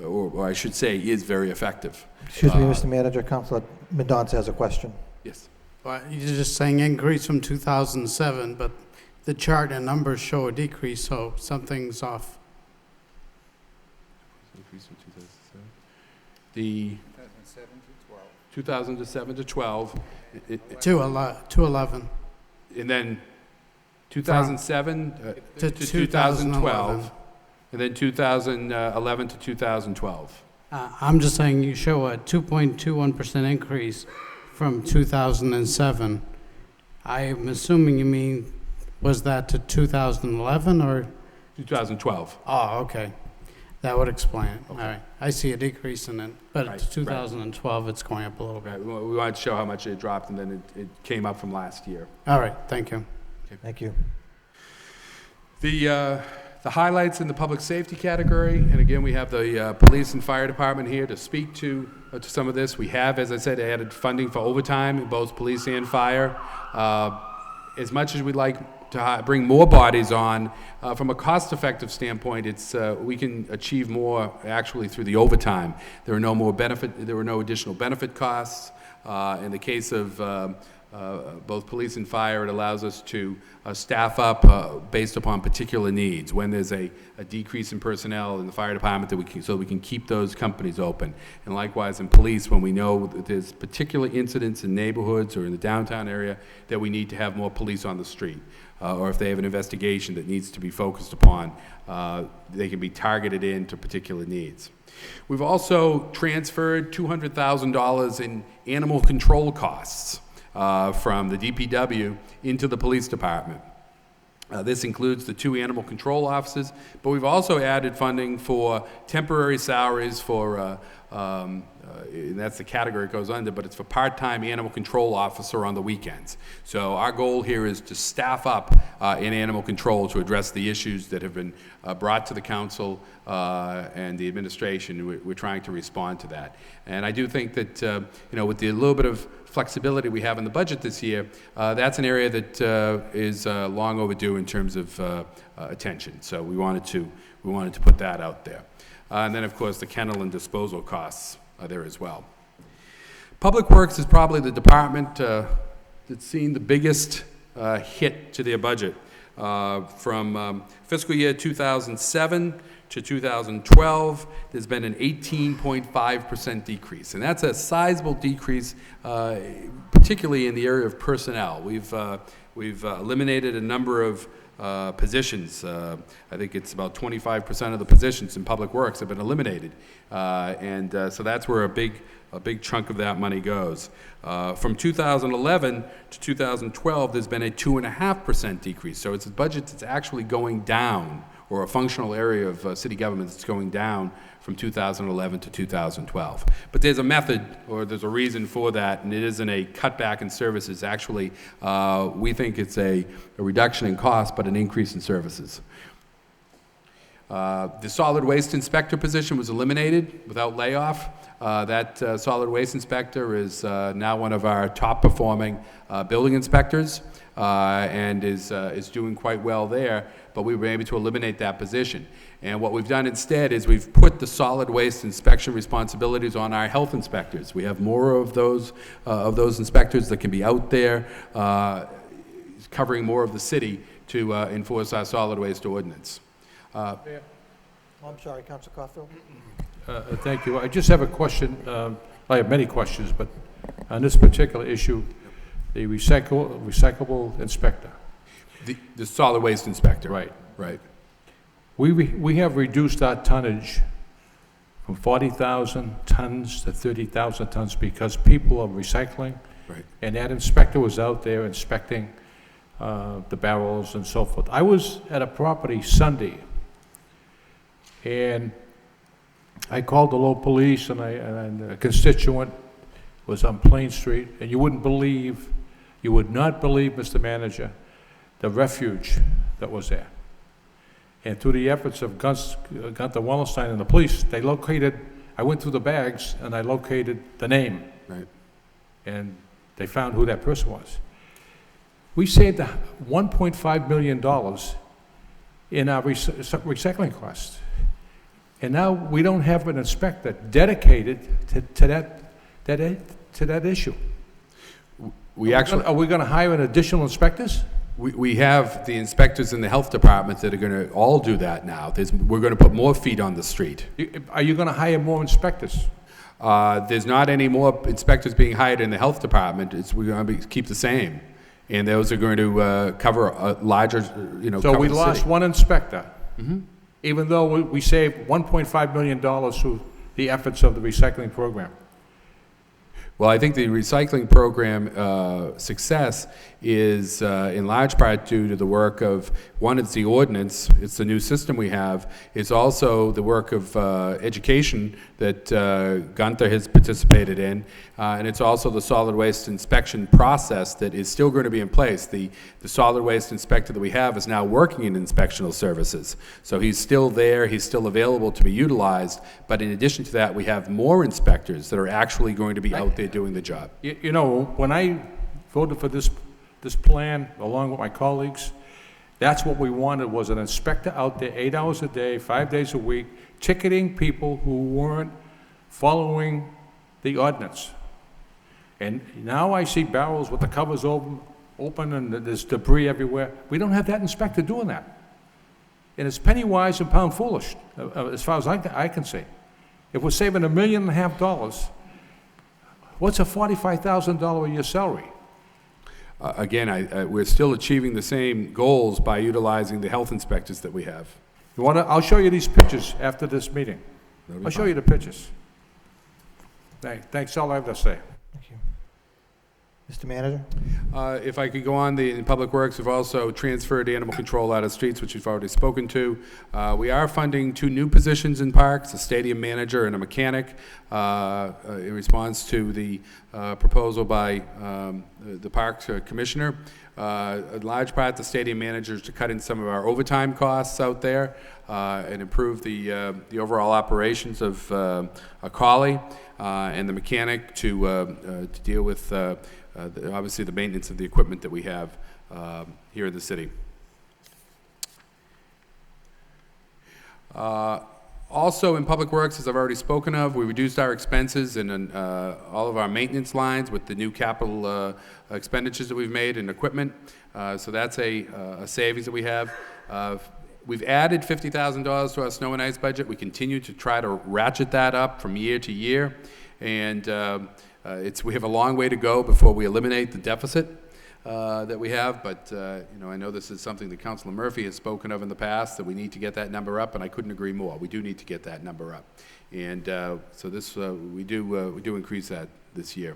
or I should say, is very effective. Excuse me, Mr. Manager, Councilor Mendonça has a question. Yes. Well, you're just saying increase from 2007, but the chart and numbers show a decrease, so something's off. The 2007 to 12, 211 And then 2007 to to 2012, 2011. and then 2011 to 2012. I'm just saying you show a 2.21% increase from 2007. I'm assuming you mean, was that to 2011 or? 2012. Oh, okay. That would explain it. All right. I see a decrease in it, but Right, it's 2012, it's going up a little bit. Right, we wanted to show how much it dropped, and then it came up from last year. All right, thank you. Thank you. The highlights in the public safety category, and again, we have the police and fire department here to speak to some of this. We have, as I said, added funding for overtime in both police and fire. As much as we'd like to bring more bodies on, from a cost-effective standpoint, we can achieve more actually through the overtime. There are no additional benefit costs. In the case of both police and fire, it allows us to staff up based upon particular needs. When there's a decrease in personnel in the fire department, so we can keep those companies open. And likewise in police, when we know that there's particular incidents in neighborhoods or in the downtown area that we need to have more police on the street. Or if they have an investigation that needs to be focused upon, they can be targeted into particular needs. We've also transferred $200,000 in animal control costs from the DPW into the police department. This includes the 2 animal control officers, but we've also added funding for temporary salaries for, and that's the category it goes under, but it's for part-time animal control officer on the weekends. So our goal here is to staff up in animal control to address the issues that have been brought to the council and the administration. We're trying to respond to that. And I do think that, with the little bit of flexibility we have in the budget this year, that's an area that is long overdue in terms of attention. So we wanted to put that out there. And then, of course, the kennel and disposal costs are there as well. Public Works is probably the department that's seen the biggest hit to their budget. From fiscal year 2007 to 2012, there's been an 18.5% decrease. And that's a sizable decrease, particularly in the area of personnel. We've eliminated a number of positions. I think it's about 25% of the positions in Public Works have been eliminated. So that's where a big chunk of that money goes. From 2011 to 2012, there's been a 2.5% decrease. So it's a budget that's actually going down, or a functional area of city government that's going down from 2011 to 2012. But there's a method, or there's a reason for that, and it isn't a cutback in services. Actually, we think it's a reduction in cost, but an increase in services. The solid waste inspector position was eliminated without layoff. That solid waste inspector is now one of our top performing building inspectors and is doing quite well there, but we were able to eliminate that position. And what we've done instead is we've put the solid waste inspection responsibilities on our health inspectors. We have more of those inspectors that can be out there covering more of the city to enforce our solid waste ordinance. I'm sorry, Council Caulfield? Thank you. I just have a question. I have many questions, but on this particular issue, the recyclable inspector. The solid waste inspector. Right. Right. We have reduced our tonnage from 40,000 tons to 30,000 tons because people are recycling. Right. And that inspector was out there inspecting the barrels and so forth. I was at a property Sunday, and I called the Lowell police, and a constituent was on Plain Street, and you would not believe, Mr. Manager, the refuge that was there. And through the efforts of Gunther Wallenstein and the police, I went through the bags and I located the name. Right. And they found who that person was. We saved $1.5 million in our recycling costs. And now we don't have an inspector dedicated to that issue. Are we going to hire an additional inspectors? We have the inspectors in the health department that are going to all do that now. We're going to put more feet on the street. Are you going to hire more inspectors? There's not any more inspectors being hired in the health department. We're going to keep the same. And those are going to cover a larger, So cover we the lost city. one inspector, even though we saved $1.5 million through the efforts of the recycling program. Well, I think the recycling program success is in large part due to the work of, one, it's the ordinance, it's the new system we have. It's also the work of education that Gunther has participated in, and it's also the solid waste inspection process that is still going to be in place. The solid waste inspector that we have is now working in inspectional services. So he's still there, he's still available to be utilized, but in addition to that, we have more inspectors that are actually going to be out there doing the job. You know, when I voted for this plan, along with my colleagues, that's what we wanted, was an inspector out there 8 hours a day, 5 days a week, ticketing people who weren't following the ordinance. And now I see barrels with the covers open and there's debris everywhere. We don't have that inspector doing that. And it's penny wise and pound foolish, as far as I can see. If we're saving $1.5 million, what's a $45,000 a year salary? Again, we're still achieving the same goals by utilizing the health inspectors that we have. I'll show you these pictures after this meeting. That'll be I'll show fine. you the pictures. Thanks, that's all I have to say. Thank you. Mr. Manager? If I could go on, in Public Works, we've also transferred animal control out of streets, which we've already spoken to. We are funding 2 new positions in parks, a stadium manager and a mechanic, in response to the proposal by the Parks Commissioner. In large part, the stadium managers to cut in some of our overtime costs out there and improve the overall operations of a collie, and the mechanic to deal with obviously the maintenance of the equipment that we have here in the city. Also in Public Works, as I've already spoken of, we reduced our expenses in all of our maintenance lines with the new capital expenditures that we've made in equipment. So that's a savings that we have. We've added $50,000 to our snow and ice budget. We continue to try to ratchet that up from year to year. And we have a long way to go before we eliminate the deficit that we have, but I know this is something that Councilor Murphy has spoken of in the past, that we need to get that number up, and I couldn't agree more. We do need to get that number up, and so this we do increase that this year.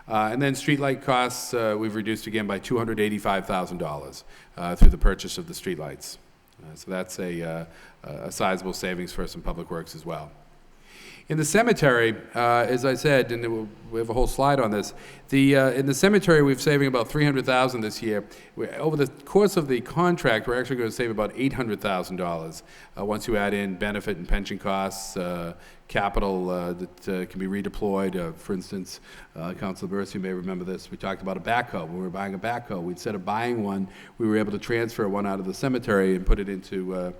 And then streetlight costs we've reduced again by $285,000 through the purchase of the streetlights. So that's a sizable savings for us in Public Works as well. In the cemetery, as I said, and we have a whole slide on this, in the cemetery we're saving about $300,000 this year. Over the course of the contract, we're actually going to save about $800,000 once you add in benefit and pension costs, capital that can be redeployed. For instance, Councilor Burris, you may remember this, we talked about a backhoe. When we were buying a backhoe, instead of buying one, we were able to transfer one out of the cemetery and put it into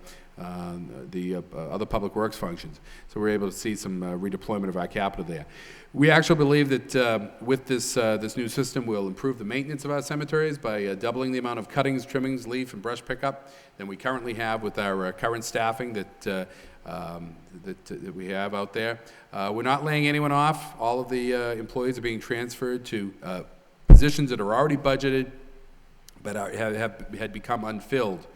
the other public works functions. So we're able to see some redeployment of our capital there. We actually believe that with this new system, we'll improve the maintenance of our cemeteries by doubling the amount of cuttings, trimmings, leaf, and brush pickup than we currently have with our current staffing that we have out there. We're not laying anyone off. All of the employees are being transferred to positions that are already budgeted but had become unfilled.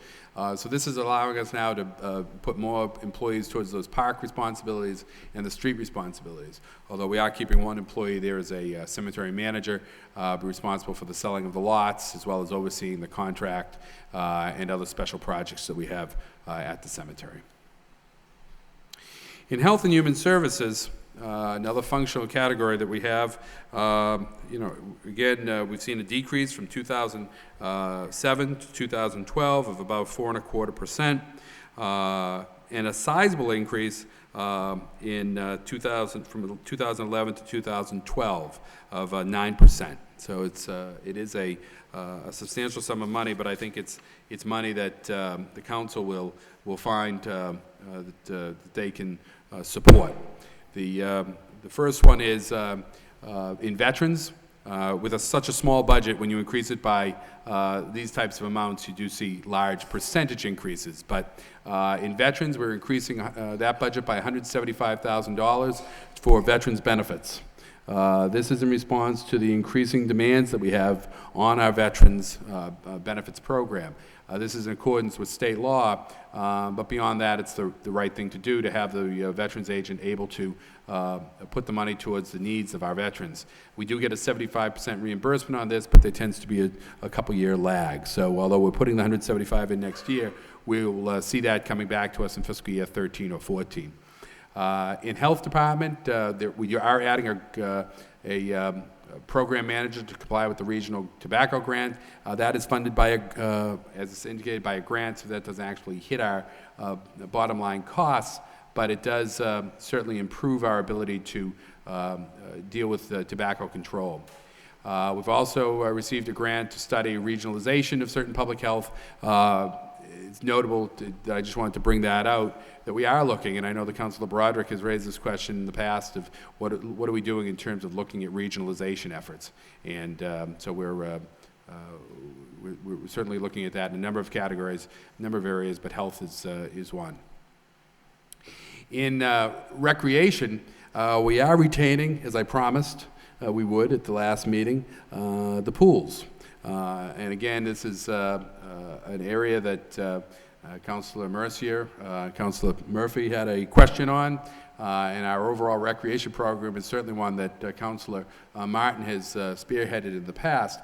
So this is allowing us now to put more employees towards those park responsibilities and the street responsibilities. Although we are keeping one employee there as a cemetery manager, responsible for the selling of the lots, as well as overseeing the contract and other special projects that we have at the cemetery. In Health and Human Services, another functional category that we have, again, we've seen a decrease from 2007 to 2012 of about 4.25%, and a sizable increase from 2011 to 2012 of 9%. So it is a substantial sum of money, but I think it's money that the council will find that they can support. The first one is in veterans. with such a small budget, when you increase it by these types of amounts, you do see large percentage increases. But in veterans, we're increasing that budget by $175,000 for veterans benefits. This is in response to the increasing demands that we have on our veterans benefits program. This is in accordance with state law, but beyond that, it's the right thing to do to have the veterans agent able to put the money towards the needs of our veterans. We do get a 75% reimbursement on this, but there tends to be a couple-year lag. So although we're putting the $175 in next year, we'll see that coming back to us in fiscal year 13 or 14. In health department, we are adding a program manager to comply with the regional tobacco grant. That is funded by, as it's indicated, by a grant, so that doesn't actually hit our bottom line costs, but it does certainly improve our ability to deal with tobacco control. We've also received a grant to study regionalization of certain public health. It's notable that I just wanted to bring that out, that we are looking, and I know that Councilor Broderick has raised this question in the past of what are we doing in terms of looking at regionalization efforts. And so we're certainly looking at that in a number of categories, a number of areas, but health is one. In recreation, we are retaining, as I promised we would at the last meeting, the pools. And again, this is an area that Councilor Mercier, Councilor Murphy had a question on, and our overall recreation program is certainly one that Councilor Martin has spearheaded in the past.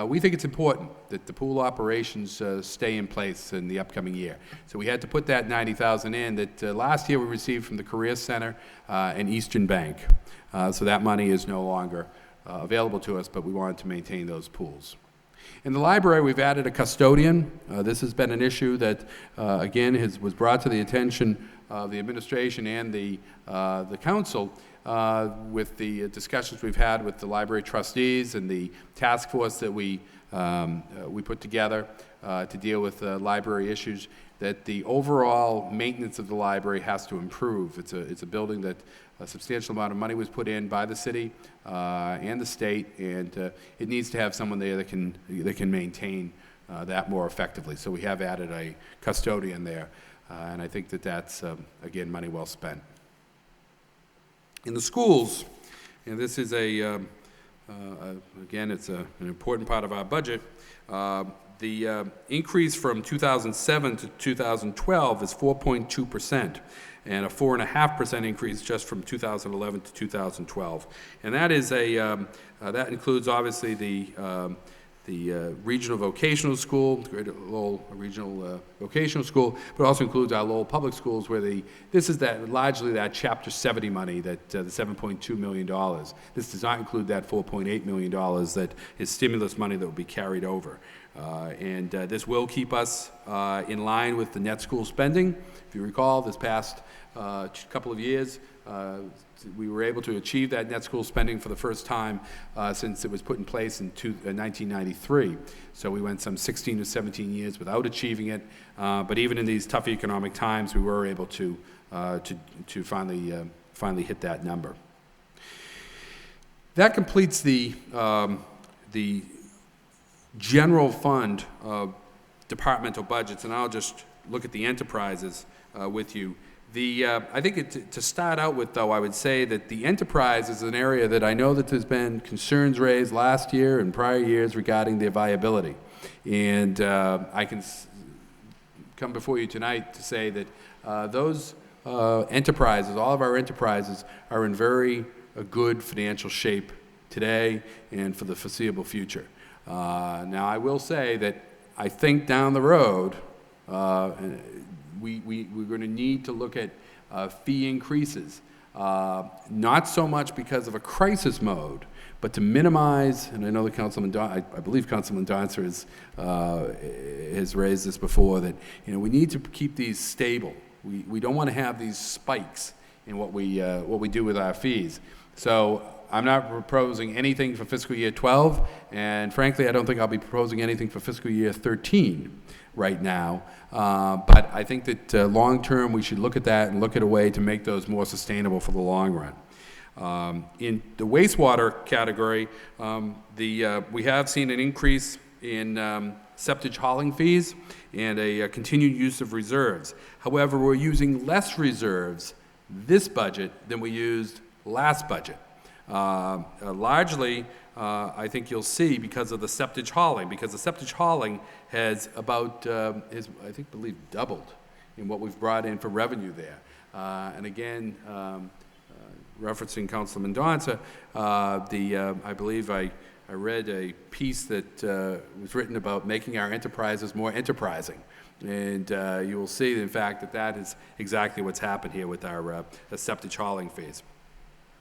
We think it's important that the pool operations stay in place in the upcoming year. So we had to put that $90,000 in that last year we received from the Career Center and Eastern Bank. So that money is no longer available to us, but we wanted to maintain those pools. In the library, we've added a custodian. This has been an issue that, again, was brought to the attention of the administration and the council with the discussions we've had with the library trustees and the task force that we put together to deal with library issues, that the overall maintenance of the library has to improve. It's a building that a substantial amount of money was put in by the city and the state, and it needs to have someone there that can maintain that more effectively. So we have added a custodian there, and I think that that's, again, money well spent. In the schools, and this is again, it's an important part of our budget, the increase from 2007 to 2012 is 4.2%, and a 4.5% increase just from 2011 to 2012. And that is that includes obviously the regional vocational school, Greater Lowell Regional Vocational School, but also includes our Lowell Public Schools, where this is largely that Chapter 70 money, that the $7.2 million. This does not include that $4.8 million that is stimulus money that will be carried over. And this will keep us in line with the net school spending. If you recall, this past couple of years, we were able to achieve that net school spending for the first time since it was put in place in 1993. So we went some 16 to 17 years without achieving it. But even in these tough economic times, we were able to finally hit that number. That completes the general fund departmental budgets, and I'll just look at the enterprises with you. I think to start out with, though, I would say that the enterprise is an area that I know that there's been concerns raised last year and prior years regarding their viability. And I can come before you tonight to say that those enterprises, all of our enterprises, are in very good financial shape today and for the foreseeable future. Now, I will say that I think down the road, we're going to need to look at fee increases, not so much because of a crisis mode, but to minimize, and I know that I believe Councilman Donser has raised this before, that we need to keep these stable. We don't want to have these spikes in what we do with our fees. So I'm not proposing anything for fiscal year 12, and frankly, I don't think I'll be proposing anything for fiscal year 13 right now. But I think that long term, we should look at that and look at a way to make those more sustainable for the long run. In the wastewater category, we have seen an increase in septic hauling fees and a continued use of reserves. However, we're using less reserves this budget than we used last budget. Largely, I think you'll see because of the septic hauling, because the septic hauling has about, I believe, doubled in what we've brought in for revenue there. And again, referencing Councilman Donza, I believe I read a piece that was written about making our enterprises more enterprising. And you will see, in fact, that is exactly what's happened here with our septic hauling fees.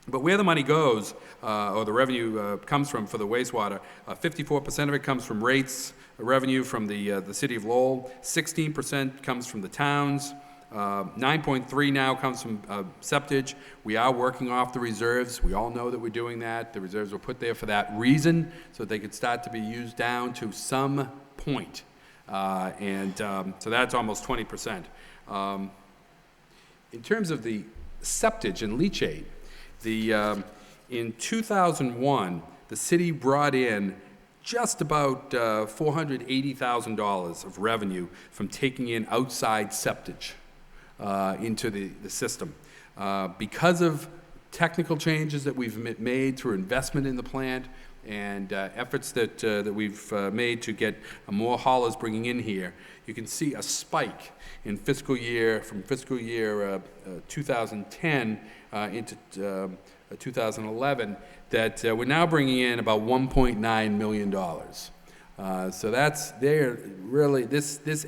But where the money goes, or the revenue comes from for the wastewater, 54% of it comes from rates, revenue from the city of Lowell, 16% comes from the towns, 9.3 now comes from septage. We are working off the reserves. We all know that we're doing that. The reserves were put there for that reason, so they could start to be used down to some point. So that's almost 20%. In terms of the septage and leachate, in 2001, the city brought in just about $480,000 of revenue from taking in outside septage into the system. Because of technical changes that we've made through investment in the plant and efforts that we've made to get more haulers bringing in here, you can see a spike in fiscal year 2010 into 2011 that we're now bringing in about $1.9 million. So this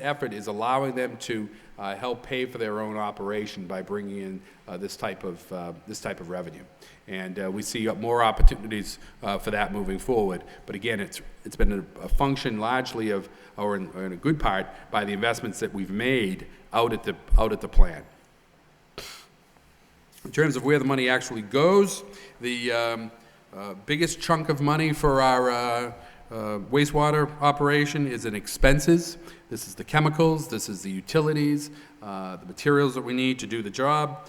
effort is allowing them to help pay for their own operation by bringing in this type of revenue. And we see more opportunities for that moving forward. But again, it's been a function largely of, or in a good part, by the investments that we've made out at the plant. In terms of where the money actually goes, the biggest chunk of money for our wastewater operation is in expenses. This is the chemicals, this is the utilities, the materials that we need to do the job.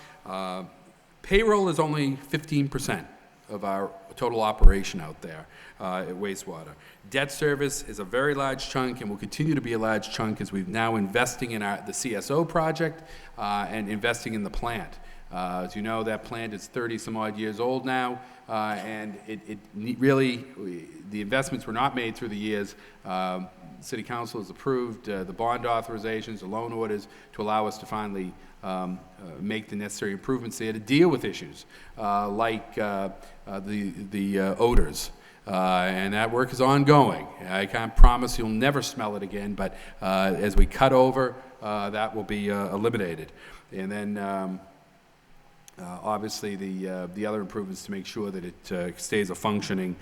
Payroll is only 15% of our total operation out there at wastewater. Debt service is a very large chunk and will continue to be a large chunk as we're now investing in the CSO project and investing in the plant. As you know, that plant is 30 some odd years old now, and the investments were not made through the years. City Council has approved the bond authorizations, the loan orders to allow us to finally make the necessary improvements there to deal with issues like the odors. And that work is ongoing. I can't promise you'll never smell it again, but as we cut over, that will be eliminated. And then obviously the other improvements to make sure that it stays a functioning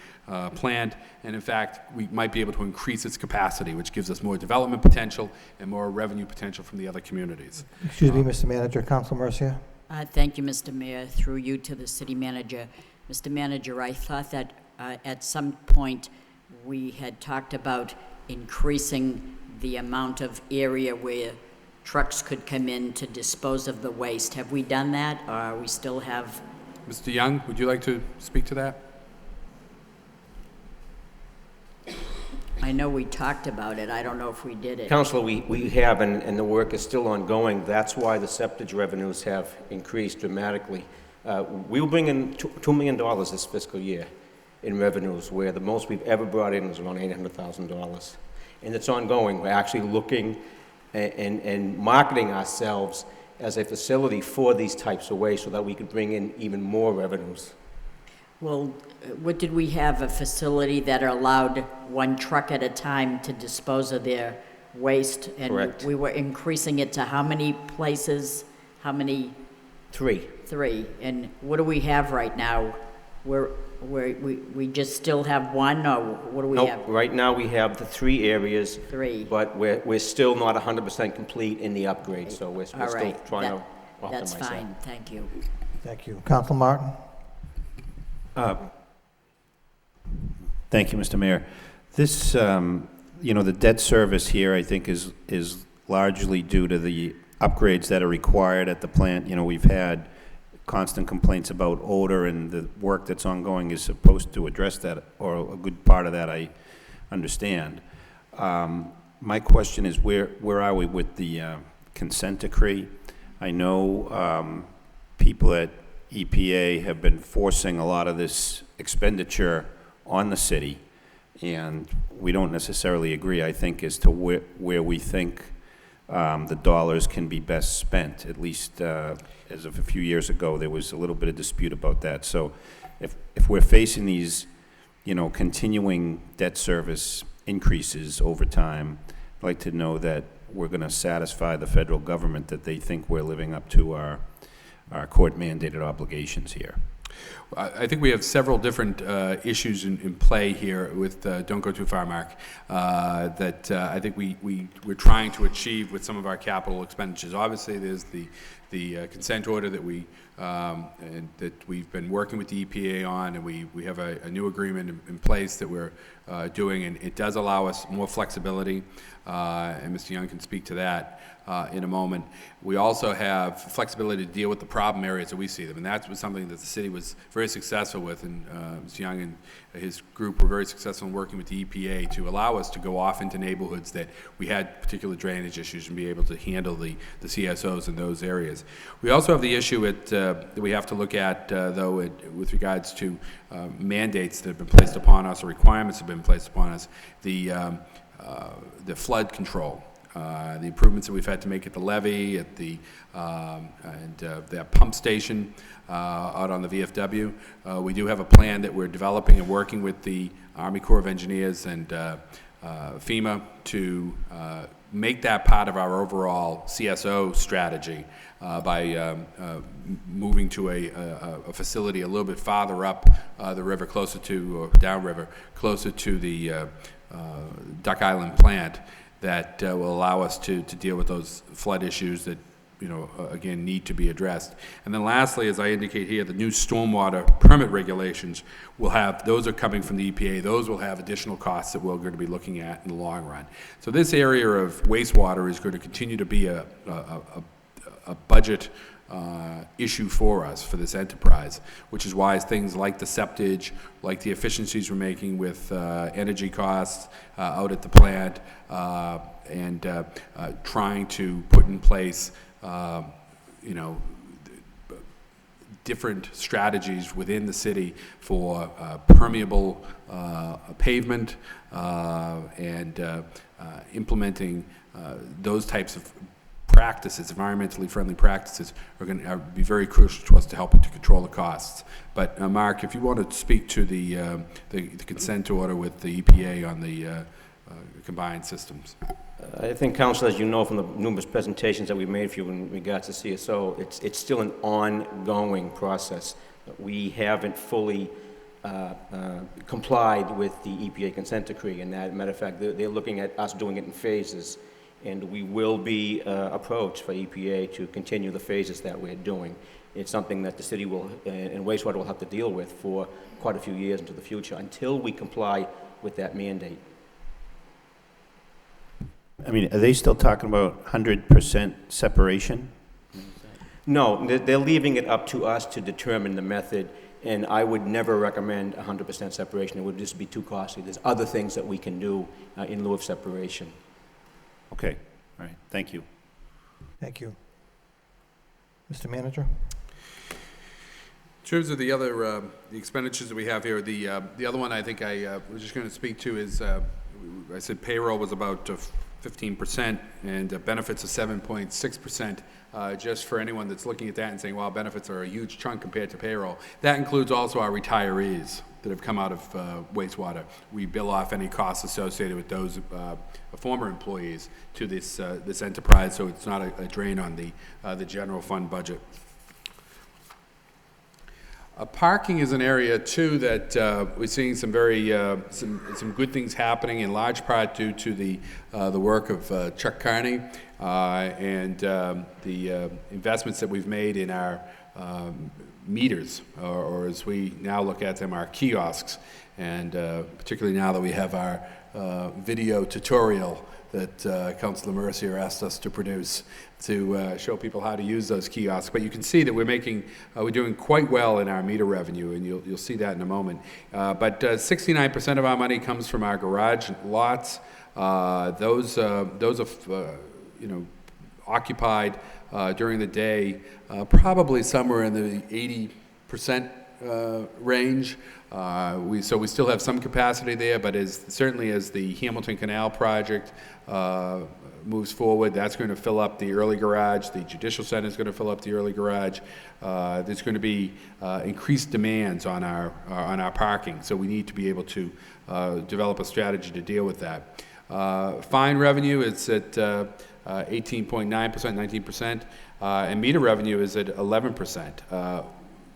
plant, and in fact we might be able to increase its capacity, which gives us more development potential and more revenue potential from the other communities. Excuse me, Mr. Manager, Council Mercia. Thank you, Mr. Mayor. Through you to the city manager. Mr. Manager, I thought that at some point we had talked about increasing the amount of area where trucks could come in to dispose of the waste. Have we done that, or we still have? Mr. Young, would you like to speak to that? I know we talked about it. I don't know if we did it. Councilor, we have, and the work is still ongoing. That's why the septage revenues have increased dramatically. We will bring in $2 million this fiscal year in revenues, where the most we've ever brought in was around $800,000. And it's ongoing. We're actually looking and marketing ourselves as a facility for these types of waste so that we can bring in even more revenues. Well, what did we have, a facility that allowed one truck at a time to dispose of their waste? And correct. We were increasing it to how many places? How many? 3. 3. And what do we have right now? We just still have one, or what do we have? Right now we have the 3 areas. 3. But we're still not 100% complete in the upgrade, so we're All still right. trying to optimize That's that. fine. Thank you. Thank you. Council Martin. Thank you, Mr. Mayor. This, the debt service here, I think, is largely due to the upgrades that are required at the plant. We've had constant complaints about odor, and the work that's ongoing is supposed to address that, or a good part of that I understand. My question is, where are we with the consent decree? I know people at EPA have been forcing a lot of this expenditure on the city, and we don't necessarily agree, I think, as to where we think the dollars can be best spent. At least as of a few years ago, there was a little bit of dispute about that. So if we're facing these, continuing debt service increases over time, I'd like to know that we're going to satisfy the federal government that they think we're living up to our court-mandated obligations here. I think we have several different issues in play here with Don't Go Too Far, Mark, that I think we're trying to achieve with some of our capital expenditures. Obviously, there's the consent order that we've been working with the EPA on, and we have a new agreement in place that we're doing, and it does allow us more flexibility, and Mr. Young can speak to that in a moment. We also have flexibility to deal with the problem areas that we see them, and that was something that the city was very successful with, and Mr. Young and his group were very successful in working with the EPA to allow us to go off into neighborhoods that we had particular drainage issues and be able to handle the CSOs in those areas. We also have the issue that we have to look at, though, with regards to mandates that have been placed upon us, or requirements that have been placed upon us, the flood control. The improvements that we've had to make at the levee, at the that pump station out on the VFW. We do have a plan that we're developing and working with the Army Corps of Engineers and FEMA to make that part of our overall CSO strategy by moving to a facility a little bit farther up the river, closer to, or downriver, closer to the Duck Island plant, that will allow us to deal with those flood issues that, again, need to be addressed. And then lastly, as I indicate here, the new stormwater permit regulations those are coming from the EPA. Those will have additional costs that we're going to be looking at in the long run. So this area of wastewater is going to continue to be a budget issue for us, for this enterprise, which is why things like the septage, like the efficiencies we're making with energy costs out at the plant, and trying to put in place, different strategies within the city for permeable pavement and implementing those types of practices, environmentally friendly practices, are going to be very crucial to us to helping to control the costs. But Mark, if you want to speak to the consent order with the EPA on the combined systems. I think, Council, as you know from the numerous presentations that we've made for you in regards to CSO, it's still an ongoing process. We haven't fully complied with the EPA consent decree, and that, matter of fact, they're looking at us doing it in phases, and we will be approached by EPA to continue the phases that we're doing. It's something that the city will, and wastewater will have to deal with for quite a few years into the future until we comply with that mandate. I mean, are they still talking about 100% separation? No, they're leaving it up to us to determine the method, and I would never recommend 100% separation. It would just be too costly. There's other things that we can do in lieu of separation. Okay, all right, thank you. Thank you. Mr. Manager? In terms of the other the expenditures that we have here, the other one I think I was just going to speak to is, I said payroll was about 15% and benefits of 7.6%. Just for anyone that's looking at that and saying, wow, benefits are a huge chunk compared to payroll. That includes also our retirees that have come out of wastewater. We bill off any costs associated with those former employees to this enterprise, so it's not a drain on the general fund budget. Parking is an area too that we're seeing some very some good things happening, in large part due to the work of Chuck Carney and the investments that we've made in our meters, or as we now look at them, our kiosks, and particularly now that we have our video tutorial that Councilor Mercier asked us to produce to show people how to use those kiosks. But you can see that we're doing quite well in our meter revenue, and you'll see that in a moment. But 69% of our money comes from our garage lots. Those are occupied during the day, probably somewhere in the 80% range. So we still have some capacity there, but certainly as the Hamilton Canal project moves forward, that's going to fill up the early garage. The Judicial Center is going to fill up the early garage. There's going to be increased demands on our parking, so we need to be able to develop a strategy to deal with that. Fine revenue is at 18.9%, 19%, and meter revenue is at 11%.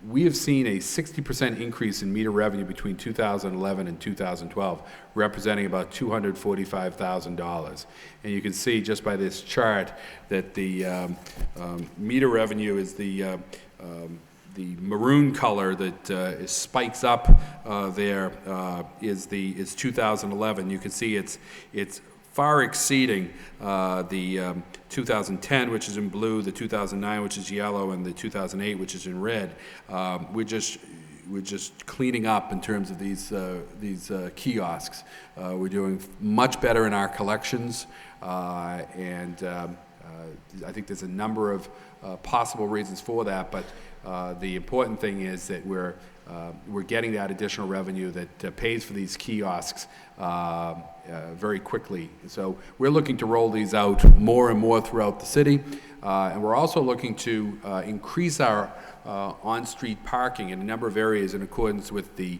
We have seen a 60% increase in meter revenue between 2011 and 2012, representing about $245,000. And you can see just by this chart that the meter revenue is the maroon color that spikes up there is 2011. You can see it's far exceeding the 2010, which is in blue, the 2009, which is yellow, and the 2008, which is in red. We're just cleaning up in terms of these kiosks. We're doing much better in our collections, and I think there's a number of possible reasons for that. But the important thing is that we're getting that additional revenue that pays for these kiosks very quickly. So we're looking to roll these out more and more throughout the city, and we're also looking to increase our on-street parking in a number of areas in accordance with the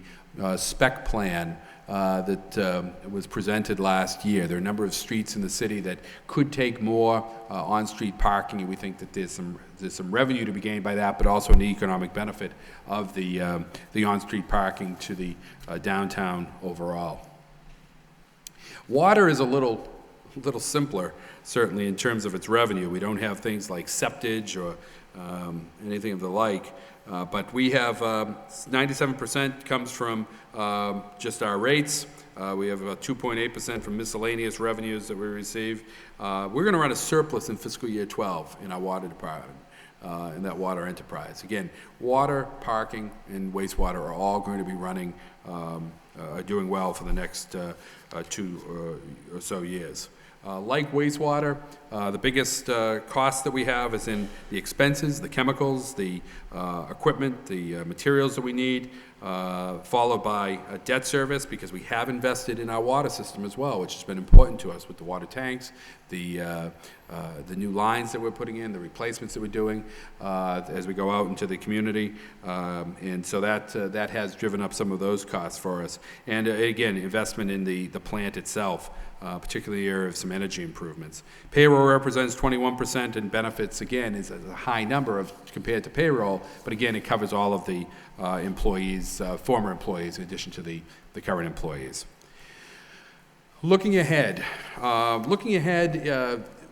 spec plan that was presented last year. There are a number of streets in the city that could take more on-street parking, and we think that there's some revenue to be gained by that, but also an economic benefit of the on-street parking to the downtown overall. Water is a little simpler, certainly in terms of its revenue. We don't have things like septage or anything of the like. But we have 97% comes from just our rates. We have about 2.8% from miscellaneous revenues that we receive. We're going to run a surplus in fiscal year 12 in our water department, in that water enterprise. Again, water, parking, and wastewater are all going to be running, doing well for the next 2 or so years. Like wastewater, the biggest cost that we have is in the expenses, the chemicals, the equipment, the materials that we need, followed by debt service, because we have invested in our water system as well, which has been important to us with the water tanks, the new lines that we're putting in, the replacements that we're doing as we go out into the community. And so that has driven up some of those costs for us. And again, investment in the plant itself, particularly in the area of some energy improvements. Payroll represents 21%, and benefits, again, is a high number compared to payroll, but again, it covers all of the employees, former employees, in addition to the current employees. Looking ahead,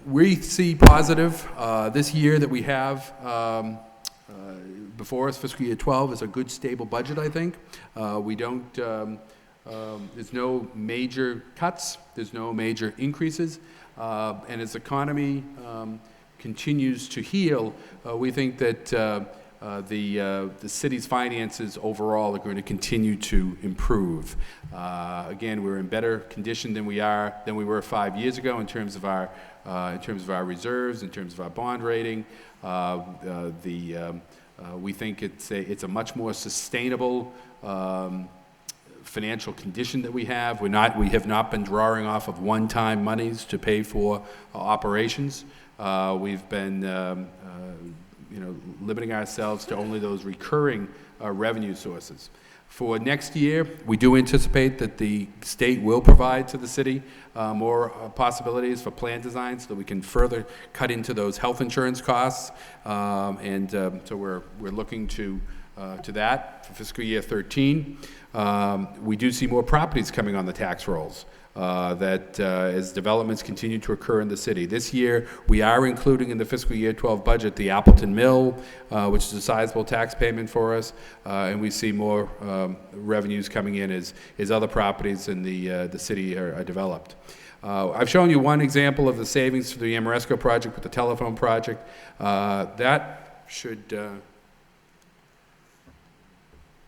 we see positive this year that we have before us. Fiscal year 12 is a good, stable budget, I think. We don't, there's no major cuts, there's no major increases, and as the economy continues to heal, we think that the city's finances overall are going to continue to improve. Again, we're in better condition than we were 5 years ago in terms of our reserves, in terms of our bond rating. We think it's a much more sustainable financial condition that we have. We have not been drawing off of one-time monies to pay for operations. We've been limiting ourselves to only those recurring revenue sources. For next year, we do anticipate that the state will provide to the city more possibilities for plan design so that we can further cut into those health insurance costs. So we're looking to that for fiscal year 13. We do see more properties coming on the tax rolls. that as developments continue to occur in the city. This year, we are including in the fiscal year 12 budget the Appleton Mill, which is a sizable tax payment for us, and we see more revenues coming in as other properties in the city are developed. I've shown you one example of the savings for the Amoresco project with the telephone project. That should,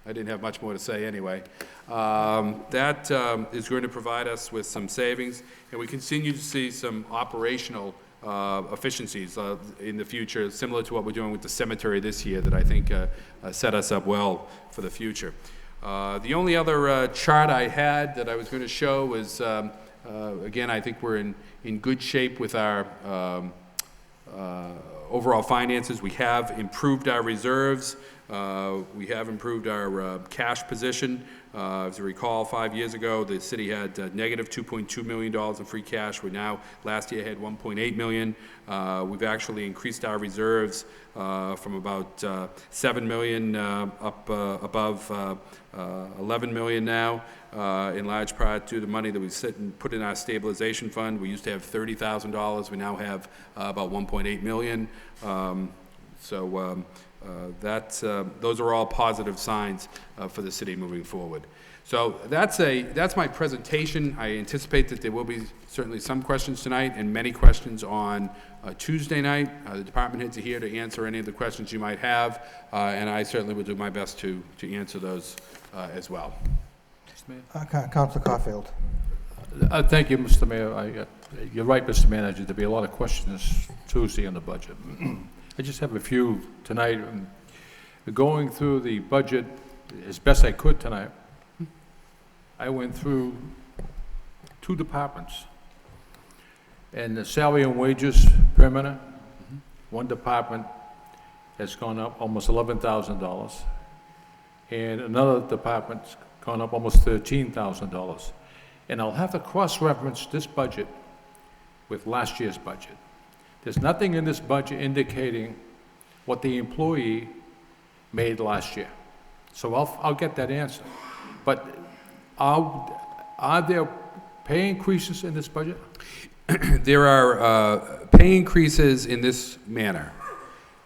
I didn't have much more to say anyway. That is going to provide us with some savings, and we continue to see some operational efficiencies in the future, similar to what we're doing with the cemetery this year, that I think set us up well for the future. The only other chart I had that I was going to show was, again, I think we're in good shape with our overall finances. We have improved our reserves. We have improved our cash position. As you recall, 5 years ago, the city had negative $2.2 million in free cash. We now, last year, had $1.8 million. We've actually increased our reserves from about $7 million up above $11 million now, in large part due to the money that we put in our stabilization fund. We used to have $30,000. We now have about $1.8 million. Those are all positive signs for the city moving forward. So that's my presentation. I anticipate that there will be certainly some questions tonight and many questions on Tuesday night. The department heads are here to answer any of the questions you might have, and I certainly will do my best to answer those as well. Councilor Caulfield. Thank you, Mr. Mayor. You're right, Mr. Manager. There'll be a lot of questions Tuesday on the budget. I just have a few tonight. Going through the budget as best I could tonight, I went through 2 departments. And the salary and wages per minute, one department has gone up almost $11,000, and another department's gone up almost $13,000. And I'll have to cross-reference this budget with last year's budget. There's nothing in this budget indicating what the employee made last year. So I'll get that answer. But are there pay increases in this budget? There are pay increases in this manner.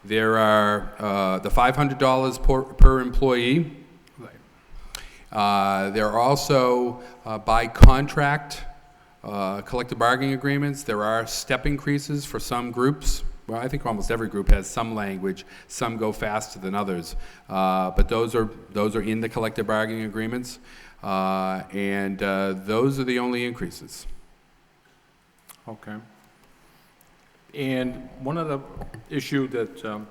There are the $500 per employee. Right. There are also by contract collective bargaining agreements. There are step increases for some groups. Well, I think almost every group has some language. Some go faster than others, but those are in the collective bargaining agreements, and those are the only increases. Okay. And one other issue that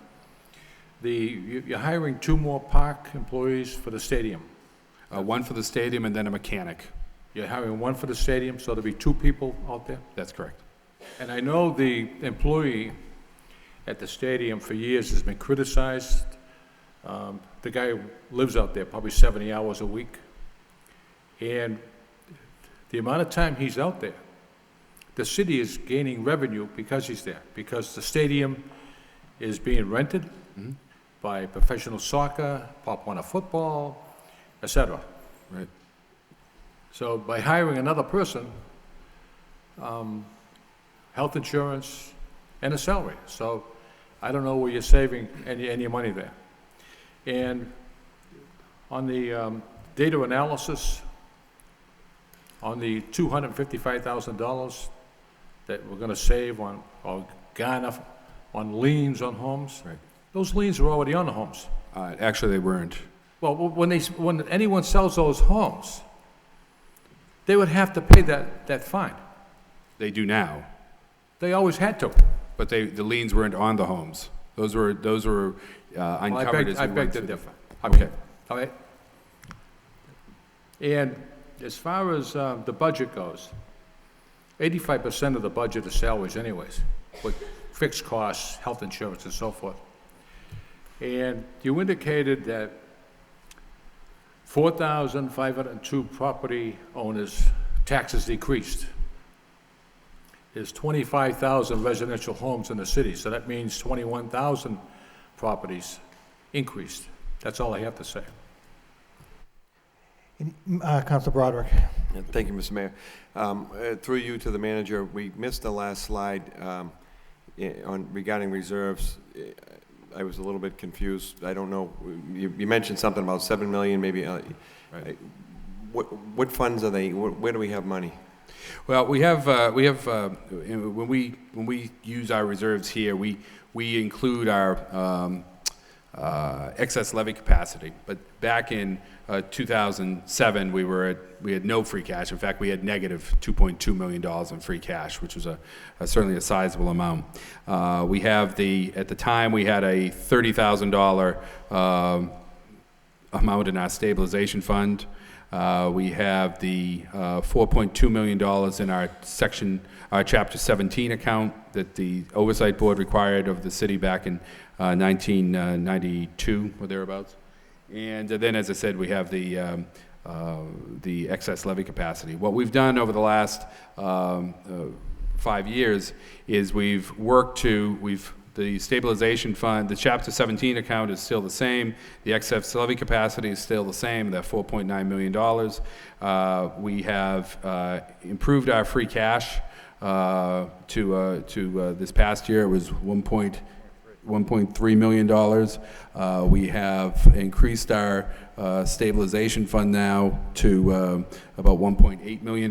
you're hiring 2 more park employees for the stadium. One for the stadium and then a mechanic. You're hiring 1 for the stadium, so there'll be 2 people out there? That's correct. And I know the employee at the stadium for years has been criticized. The guy lives out there probably 70 hours a week. And the amount of time he's out there, the city is gaining revenue because he's there, because the stadium is being rented by professional soccer, Pop Warner football, etc. Right. So by hiring another person, health insurance and a salary. So I don't know where you're saving any money there. And on the data analysis, on the $255,000 that we're going to save on, or garner on liens on homes, right. Those liens are already on the homes. Actually, they weren't. Well, when anyone sells those homes, they would have to pay that fine. They do now. They always had to. But the liens weren't on the homes. Those were uncovered as we I went beg to through. differ. Okay, all right. And as far as the budget goes, 85% of the budget is salaries anyways, with fixed costs, health insurance, and so forth. And you indicated that 4,502 property owners' taxes decreased. There's 25,000 residential homes in the city, so that means 21,000 properties increased. That's all I have to say. Council Broderick. Thank you, Mr. Mayor. Through you to the manager, we missed the last slide regarding reserves. I was a little bit confused. I don't know. You mentioned something about 7 million, maybe. Right. What funds are they? Where do we have money? Well, we have when we use our reserves here, we include our excess levy capacity. But back in 2007, we had no free cash. In fact, we had negative $2.2 million in free cash, which was certainly a sizable amount. We have at the time we had a $30,000 amount in our stabilization fund. We have the $4.2 million in our Chapter 17 account that the Oversight Board required of the city back in 1992 or thereabouts. And then, as I said, we have the excess levy capacity. What we've done over the last 5 years is the stabilization fund, the Chapter 17 account is still the same. The excess levy capacity is still the same, that $4.9 million. We have improved our free cash to this past year. It was $1.3 million. We have increased our stabilization fund now to about $1.8 million.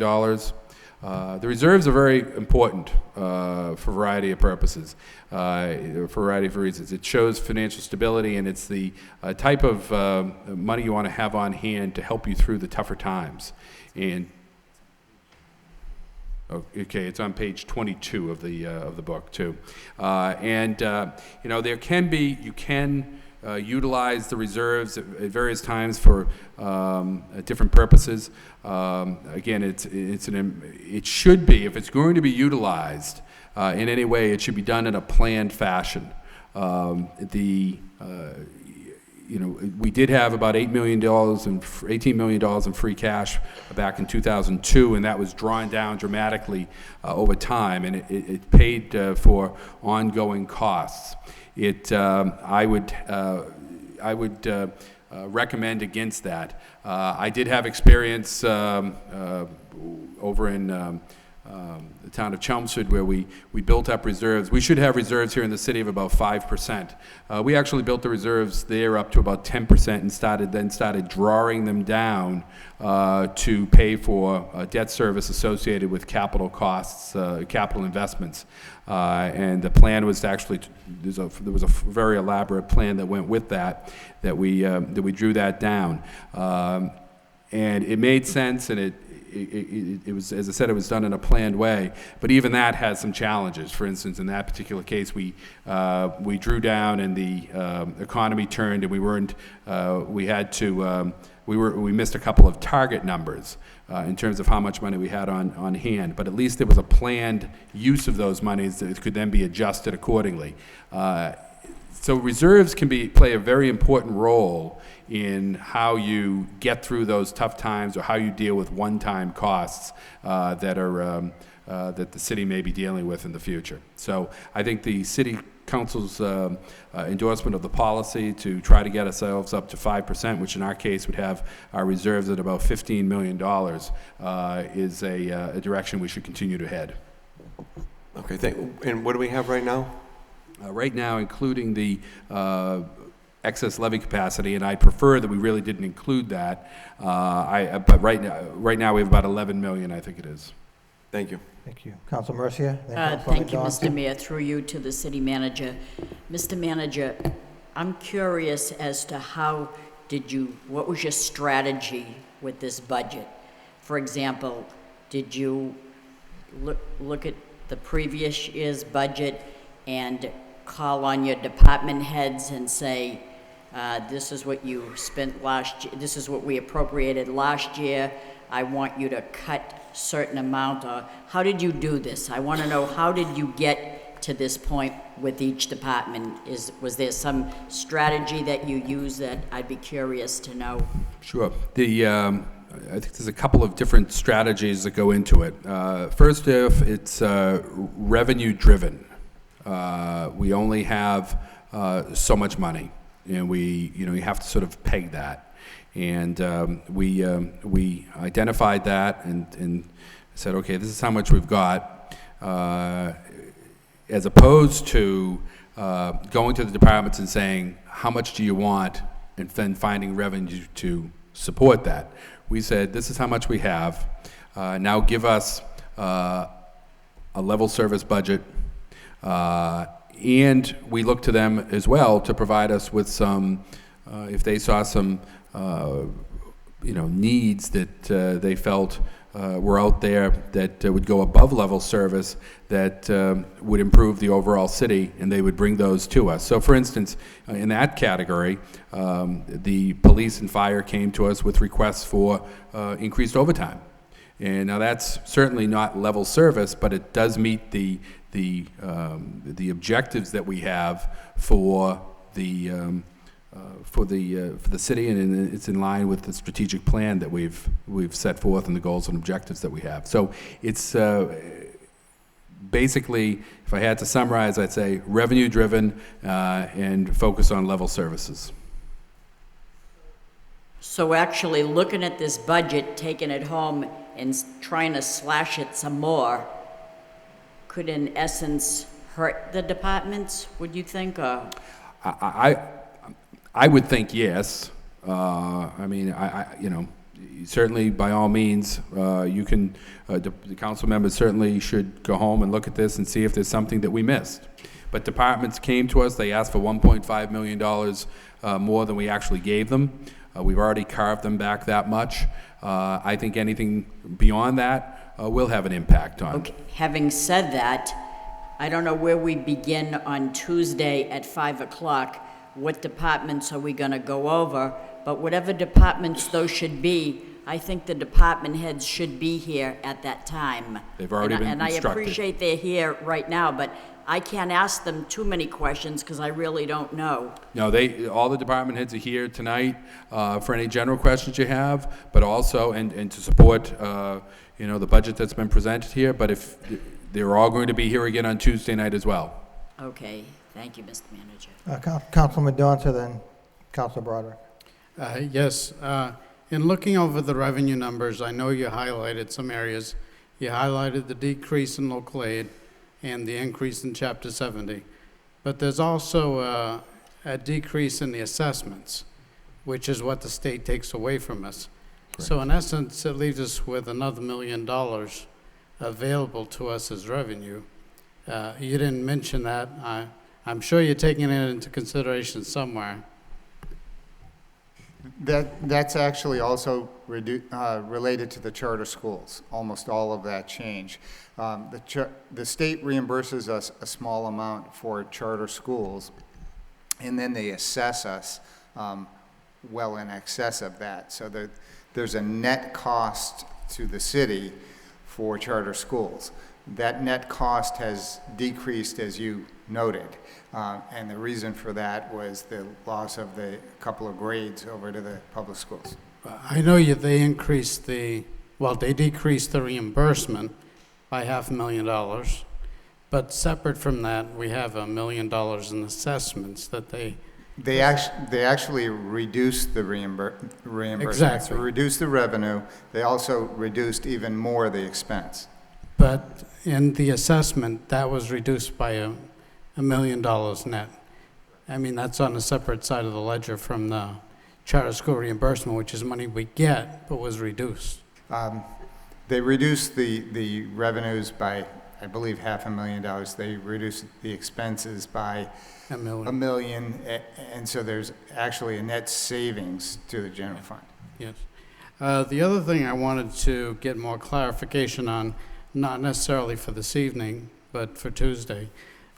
The reserves are very important for a variety of purposes, for a variety of reasons. It shows financial stability, and it's the type of money you want to have on hand to help you through the tougher times. And okay, it's on page 22 of the book too. There can be, you can utilize the reserves at various times for different purposes. Again, it should be, if it's going to be utilized in any way, it should be done in a planned fashion. We did have about $18 million in free cash back in 2002, and that was drawn down dramatically over time, and it paid for ongoing costs. I would recommend against that. I did have experience over in the town of Chelmsford where we built up reserves. We should have reserves here in the city of about 5%. We actually built the reserves there up to about 10% and started drawing them down to pay for debt service associated with capital costs, capital investments. And the plan was to actually, there was a very elaborate plan that went with that we drew that down. And it made sense, and it was, as I said, it was done in a planned way, but even that has some challenges. For instance, in that particular case, we drew down and the economy turned, and we missed a couple of target numbers in terms of how much money we had on hand, but at least there was a planned use of those monies that could then be adjusted accordingly. So reserves can play a very important role in how you get through those tough times or how you deal with one-time costs that the city may be dealing with in the future. So I think the City Council's endorsement of the policy to try to get ourselves up to 5%, which in our case would have our reserves at about $15 million, is a direction we should continue to head. Okay, and what do we have right now? Right now, including the excess levy capacity, and I prefer that we really didn't include that. But right now we have about 11 million, I think it is. Thank you. Thank you. Council Mercia? Thank you, Mr. Mayor. Through you to the city manager. Mr. Manager, I'm curious as to what was your strategy with this budget? For example, did you look at the previous year's budget and call on your department heads and say, this is what you spent last year, this is what we appropriated last year, I want you to cut a certain amount, or how did you do this? I want to know, how did you get to this point with each department? Was there some strategy that you used that I'd be curious to know? Sure. I think there's a couple of different strategies that go into it. First, if it's revenue driven, we only have so much money, and you have to sort of peg that. And we identified that and said, okay, this is how much we've got, as opposed to going to the departments and saying, how much do you want, and then finding revenue to support that. We said, this is how much we have. Now give us a level service budget, and we look to them as well to provide us with some, if they saw some, needs that they felt were out there that would go above level service that would improve the overall city, and they would bring those to us. So for instance, in that category, the police and fire came to us with requests for increased overtime. And now that's certainly not level service, but it does meet the objectives that we have for the city, and it's in line with the strategic plan that we've set forth and the goals and objectives that we have. So it's basically, if I had to summarize, I'd say revenue driven and focus on level services. So actually looking at this budget, taking it home and trying to slash it some more could in essence hurt the departments, would you think? Or? I would think yes. Certainly by all means, you can, the council members certainly should go home and look at this and see if there's something that we missed. But departments came to us, they asked for $1.5 million more than we actually gave them. We've already carved them back that much. I think anything beyond that will have an impact on. Okay. Having said that, I don't know where we begin on Tuesday at 5 o'clock. What departments are we going to go over? But whatever departments those should be, I think the department heads should be here at that time. They've already been instructed. And I appreciate they're here right now, but I can't ask them too many questions because I really don't know. No, all the department heads are here tonight for any general questions you have, but also, and to support, the budget that's been presented here, but if they're all going to be here again on Tuesday night as well. Okay, thank you, Mr. Manager. Councilman Donta, then Councilor Broderick. Yes, in looking over the revenue numbers, I know you highlighted some areas. You highlighted the decrease in local aid and the increase in Chapter 70. But there's also a decrease in the assessments, which is what the state takes away from us. Correct. So in essence, it leaves us with another $1 million available to us as revenue. You didn't mention that. I'm sure you're taking it into consideration somewhere. That's actually also related to the charter schools, almost all of that change. The state reimburses us a small amount for charter schools, and then they assess us well in excess of that. So there's a net cost to the city for charter schools. That net cost has decreased, as you noted, and the reason for that was the loss of the couple of grades over to the public schools. I know they decreased the reimbursement by $500,000, but separate from that, we have $1 million in assessments that they actually reduced the reimbursement. Exactly. So reduced the revenue. They also reduced even more the expense. But in the assessment, that was reduced by $1 million net. I mean, that's on a separate side of the ledger from the charter school reimbursement, which is money we get, but was reduced. They reduced the revenues by, I believe, $500,000. They reduced the expenses by $1 million, and so there's actually a net savings to the general fund. Yes. The other thing I wanted to get more clarification on, not necessarily for this evening, but for Tuesday,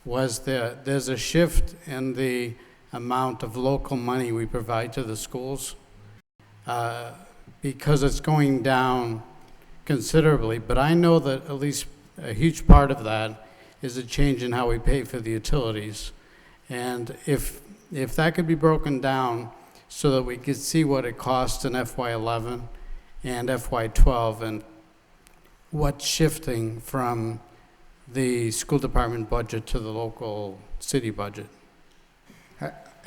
was there's a shift in the amount of local money we provide to the schools because it's going down considerably, but I know that at least a huge part of that is a change in how we pay for the utilities. And if that could be broken down so that we could see what it costs in FY11 and FY12 and what's shifting from the school department budget to the local city budget.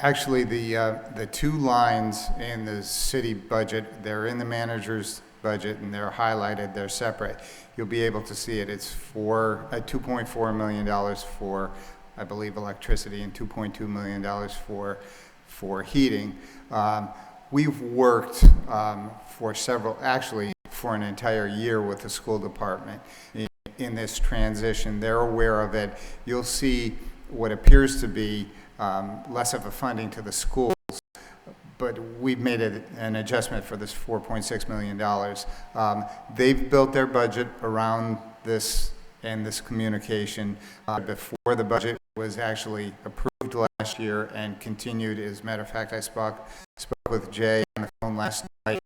Actually, the two lines in the city budget, they're in the manager's budget and they're highlighted, they're separate. You'll be able to see it. It's $2.4 million for, I believe, electricity and $2.2 million for heating. We've worked for an entire year with the school department in this transition. They're aware of it. You'll see what appears to be less of a funding to the schools, but we've made an adjustment for this $4.6 million. They've built their budget around this and this communication before the budget was actually approved last year and continued. As a matter of fact, I spoke with Jay on the phone last night.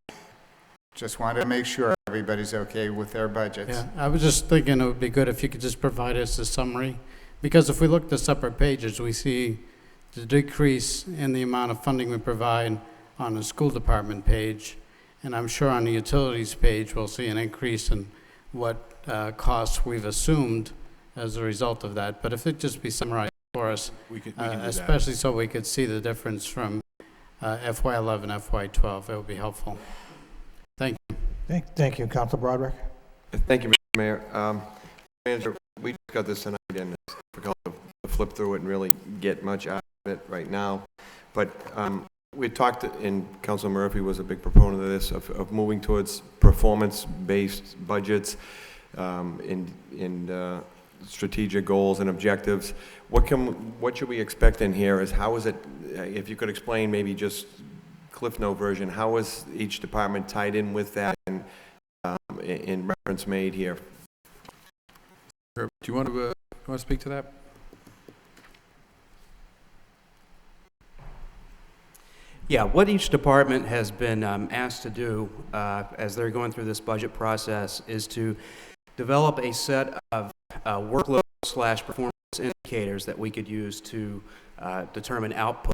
Just wanted to make sure everybody's okay with their budgets. Yeah, I was just thinking it would be good if you could just provide us a summary, because if we look at the separate pages, we see the decrease in the amount of funding we provide on the school department page, and I'm sure on the utilities page we'll see an increase in what costs we've assumed as a result of that. But if it just be summarized for us, We can do that. especially so we could see the difference from FY11, FY12, it would be helpful. Thank you. Thank you, Council Broderick. Thank you, Mr. Mayor. Manager, we just got this tonight, and it's difficult to flip through it and really get much out of it right now. But we talked, and Council Murphy was a big proponent of this, of moving towards performance-based budgets and strategic goals and objectives. What should we expect in here? How is it, if you could explain maybe just Cliff Note version, how is each department tied in with that and in reference made here? Do you want to speak to that? Yeah, what each department has been asked to do as they're going through this budget process is to develop a set of workload/performance indicators that we could use to determine output.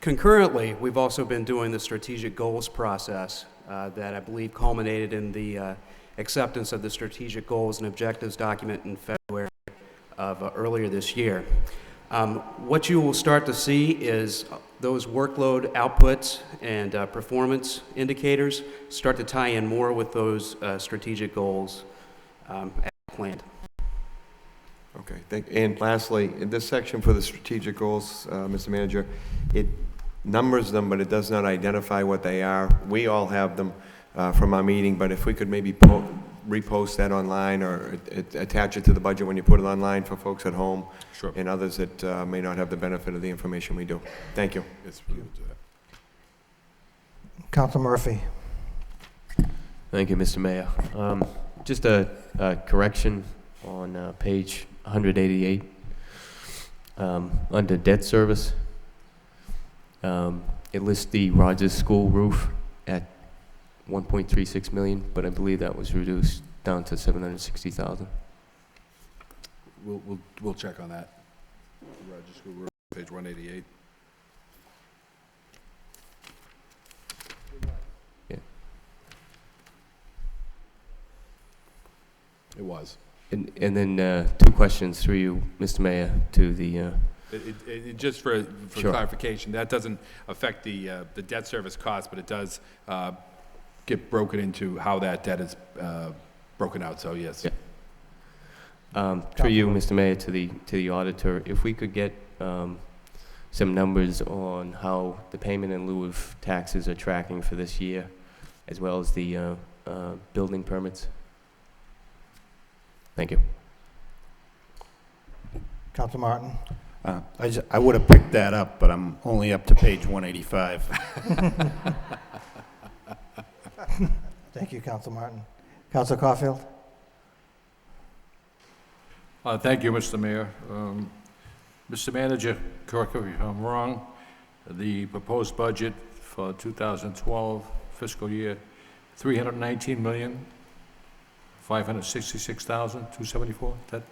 Concurrently, we've also been doing the strategic goals process that I believe culminated in the acceptance of the strategic goals and objectives document in February of earlier this year. What you will start to see is those workload outputs and performance indicators start to tie in more with those strategic goals as planned. Okay, and lastly, in this section for the strategic goals, Mr. Manager, it numbers them, but it does not identify what they are. We all have them from our meeting, but if we could maybe repost that online or attach it to the budget when you put it online for folks at home. Sure. And others that may not have the benefit of the information we do. Thank you. Yes, we'll do that. Council Murphy. Thank you, Mr. Mayor. Just a correction on page 188 under debt service. It lists the Rogers School roof at 1.36 million, but I believe that was reduced down to 760,000. We'll check on that. Rogers School Roof, page 188. Yeah. It was. And then two questions through you, Mr. Mayor, to the. Just for Sure. clarification, that doesn't affect the debt service cost, but it does get broken into how that debt is broken out. So yes. Yeah. Through you, Mr. Mayor, to the auditor, if we could get some numbers on how the payment in lieu of taxes are tracking for this year, as well as the building permits. Thank you. Council Martin. I would have picked that up, but I'm only up to page 185. Thank you, Council Martin. Council Caulfield. Thank you, Mr. Mayor. Mr. Manager, correct me if I'm wrong, the proposed budget for 2012 fiscal year, $319,566,274. That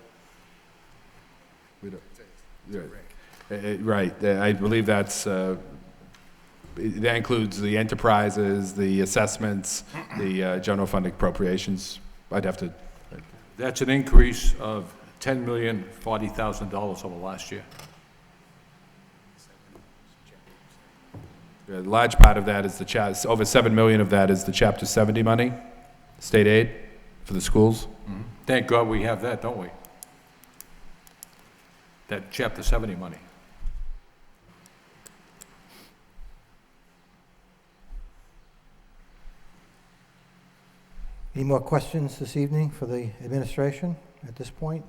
We don't. Right. I believe that's that includes the enterprises, the assessments, the general fund appropriations. I'd have to. that's an increase of $10,040,000 over last year. A large part of that is over 7 million of that is the Chapter 70 money, state aid for the schools. Thank God we have that, don't we? That Chapter 70 money. Any more questions this evening for the administration at this point?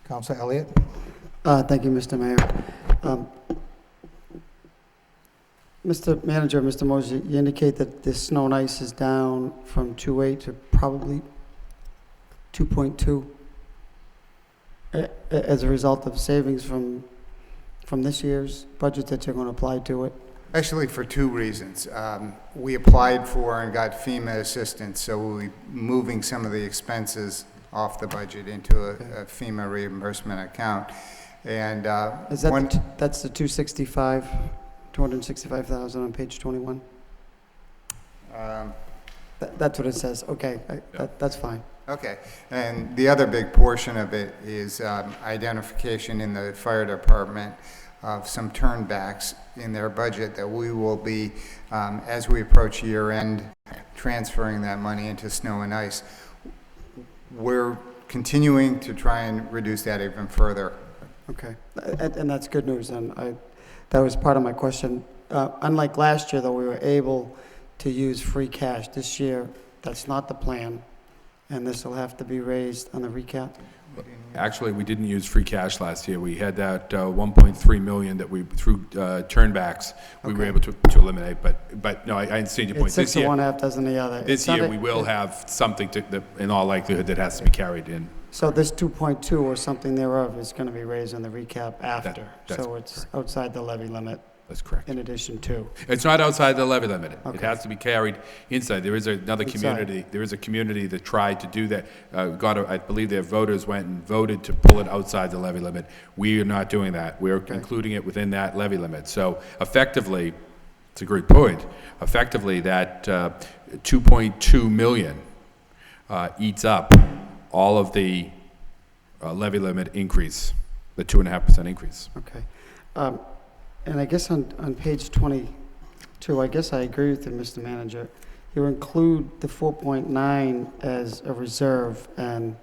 Councilor Elliott? Thank you, Mr. Mayor. Mr. Manager, Mr. Mosey, you indicate that the snow and ice is down from 2.8 to probably 2.2 as a result of savings from this year's budget that you're going to apply to it. Actually, for two reasons. We applied for and got FEMA assistance, so we'll be moving some of the expenses off the budget into a FEMA reimbursement account. And Is that that's the 265,000 on page 21? That's what it says. Okay, that's fine. Okay, and the other big portion of it is identification in the fire department of some turnbacks in their budget that we will be, as we approach year end, transferring that money into snow and ice. We're continuing to try and reduce that even further. Okay, and that's good news, and that was part of my question. Unlike last year, though, we were able to use free cash. This year, that's not the plan, and this will have to be raised on the recap. Actually, we didn't use free cash last year. We had that 1.3 million that we, through turnbacks, we were able to eliminate, but no, I understand your point. It's 6 to 1, half dozen the other. This year, we will have something in all likelihood, that has to be carried in. So this 2.2 or something thereof is going to be raised on the recap after. That's So it's outside the levy limit. That's correct. In addition to. It's not outside the levy limit. It Okay. has to be carried inside. There is another community. There is a community that tried to do that. I believe their voters went and voted to pull it outside the levy limit. We are not doing that. We're including it within that levy limit. So effectively, it's a great point. Effectively, that 2.2 million eats up all of the levy limit increase, the 2.5% increase. Okay. And I guess on page 22, I guess I agree with you, Mr. Manager. You include the 4.9 as a reserve, and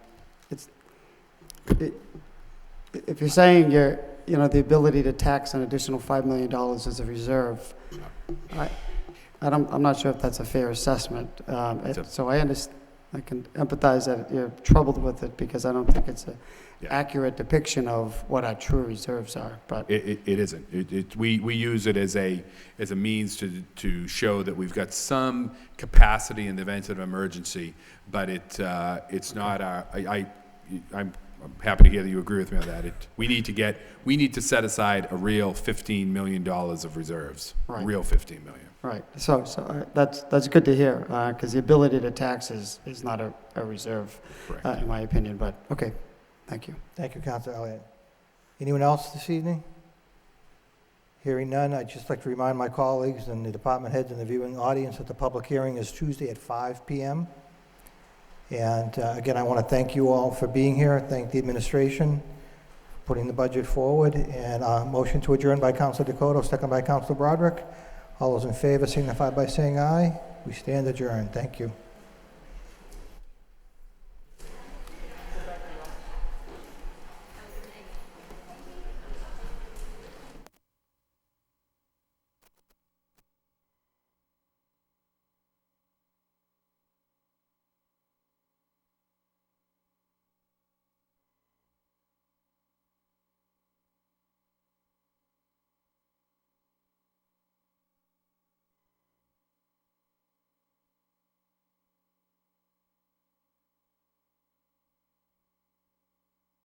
if you're saying the ability to tax an additional $5 million as a reserve, I'm not sure if that's a fair assessment. So I can empathize that you're troubled with it, because I don't think it's an accurate depiction of what our true reserves are. But it isn't. We use it as a means to show that we've got some capacity in the event of emergency, but it's not our. I'm happy to hear that you agree with me on that. We need to set aside a real $15 million of reserves. Right. Real $15 million. right. So that's good to hear, because the ability to tax is not a reserve, in my opinion. But okay. Thank you. Thank you, Councilor Elliott. Anyone else this evening? Hearing none, I'd just like to remind my colleagues and the department heads and the viewing audience that the public hearing is Tuesday at 5 p.m. And again, I want to thank you all for being here. Thank the administration for putting the budget forward. And motion to adjourn by Councilor Dakota, second by Councilor Broderick. All those in favor signify by saying aye. We stand adjourned. Thank you.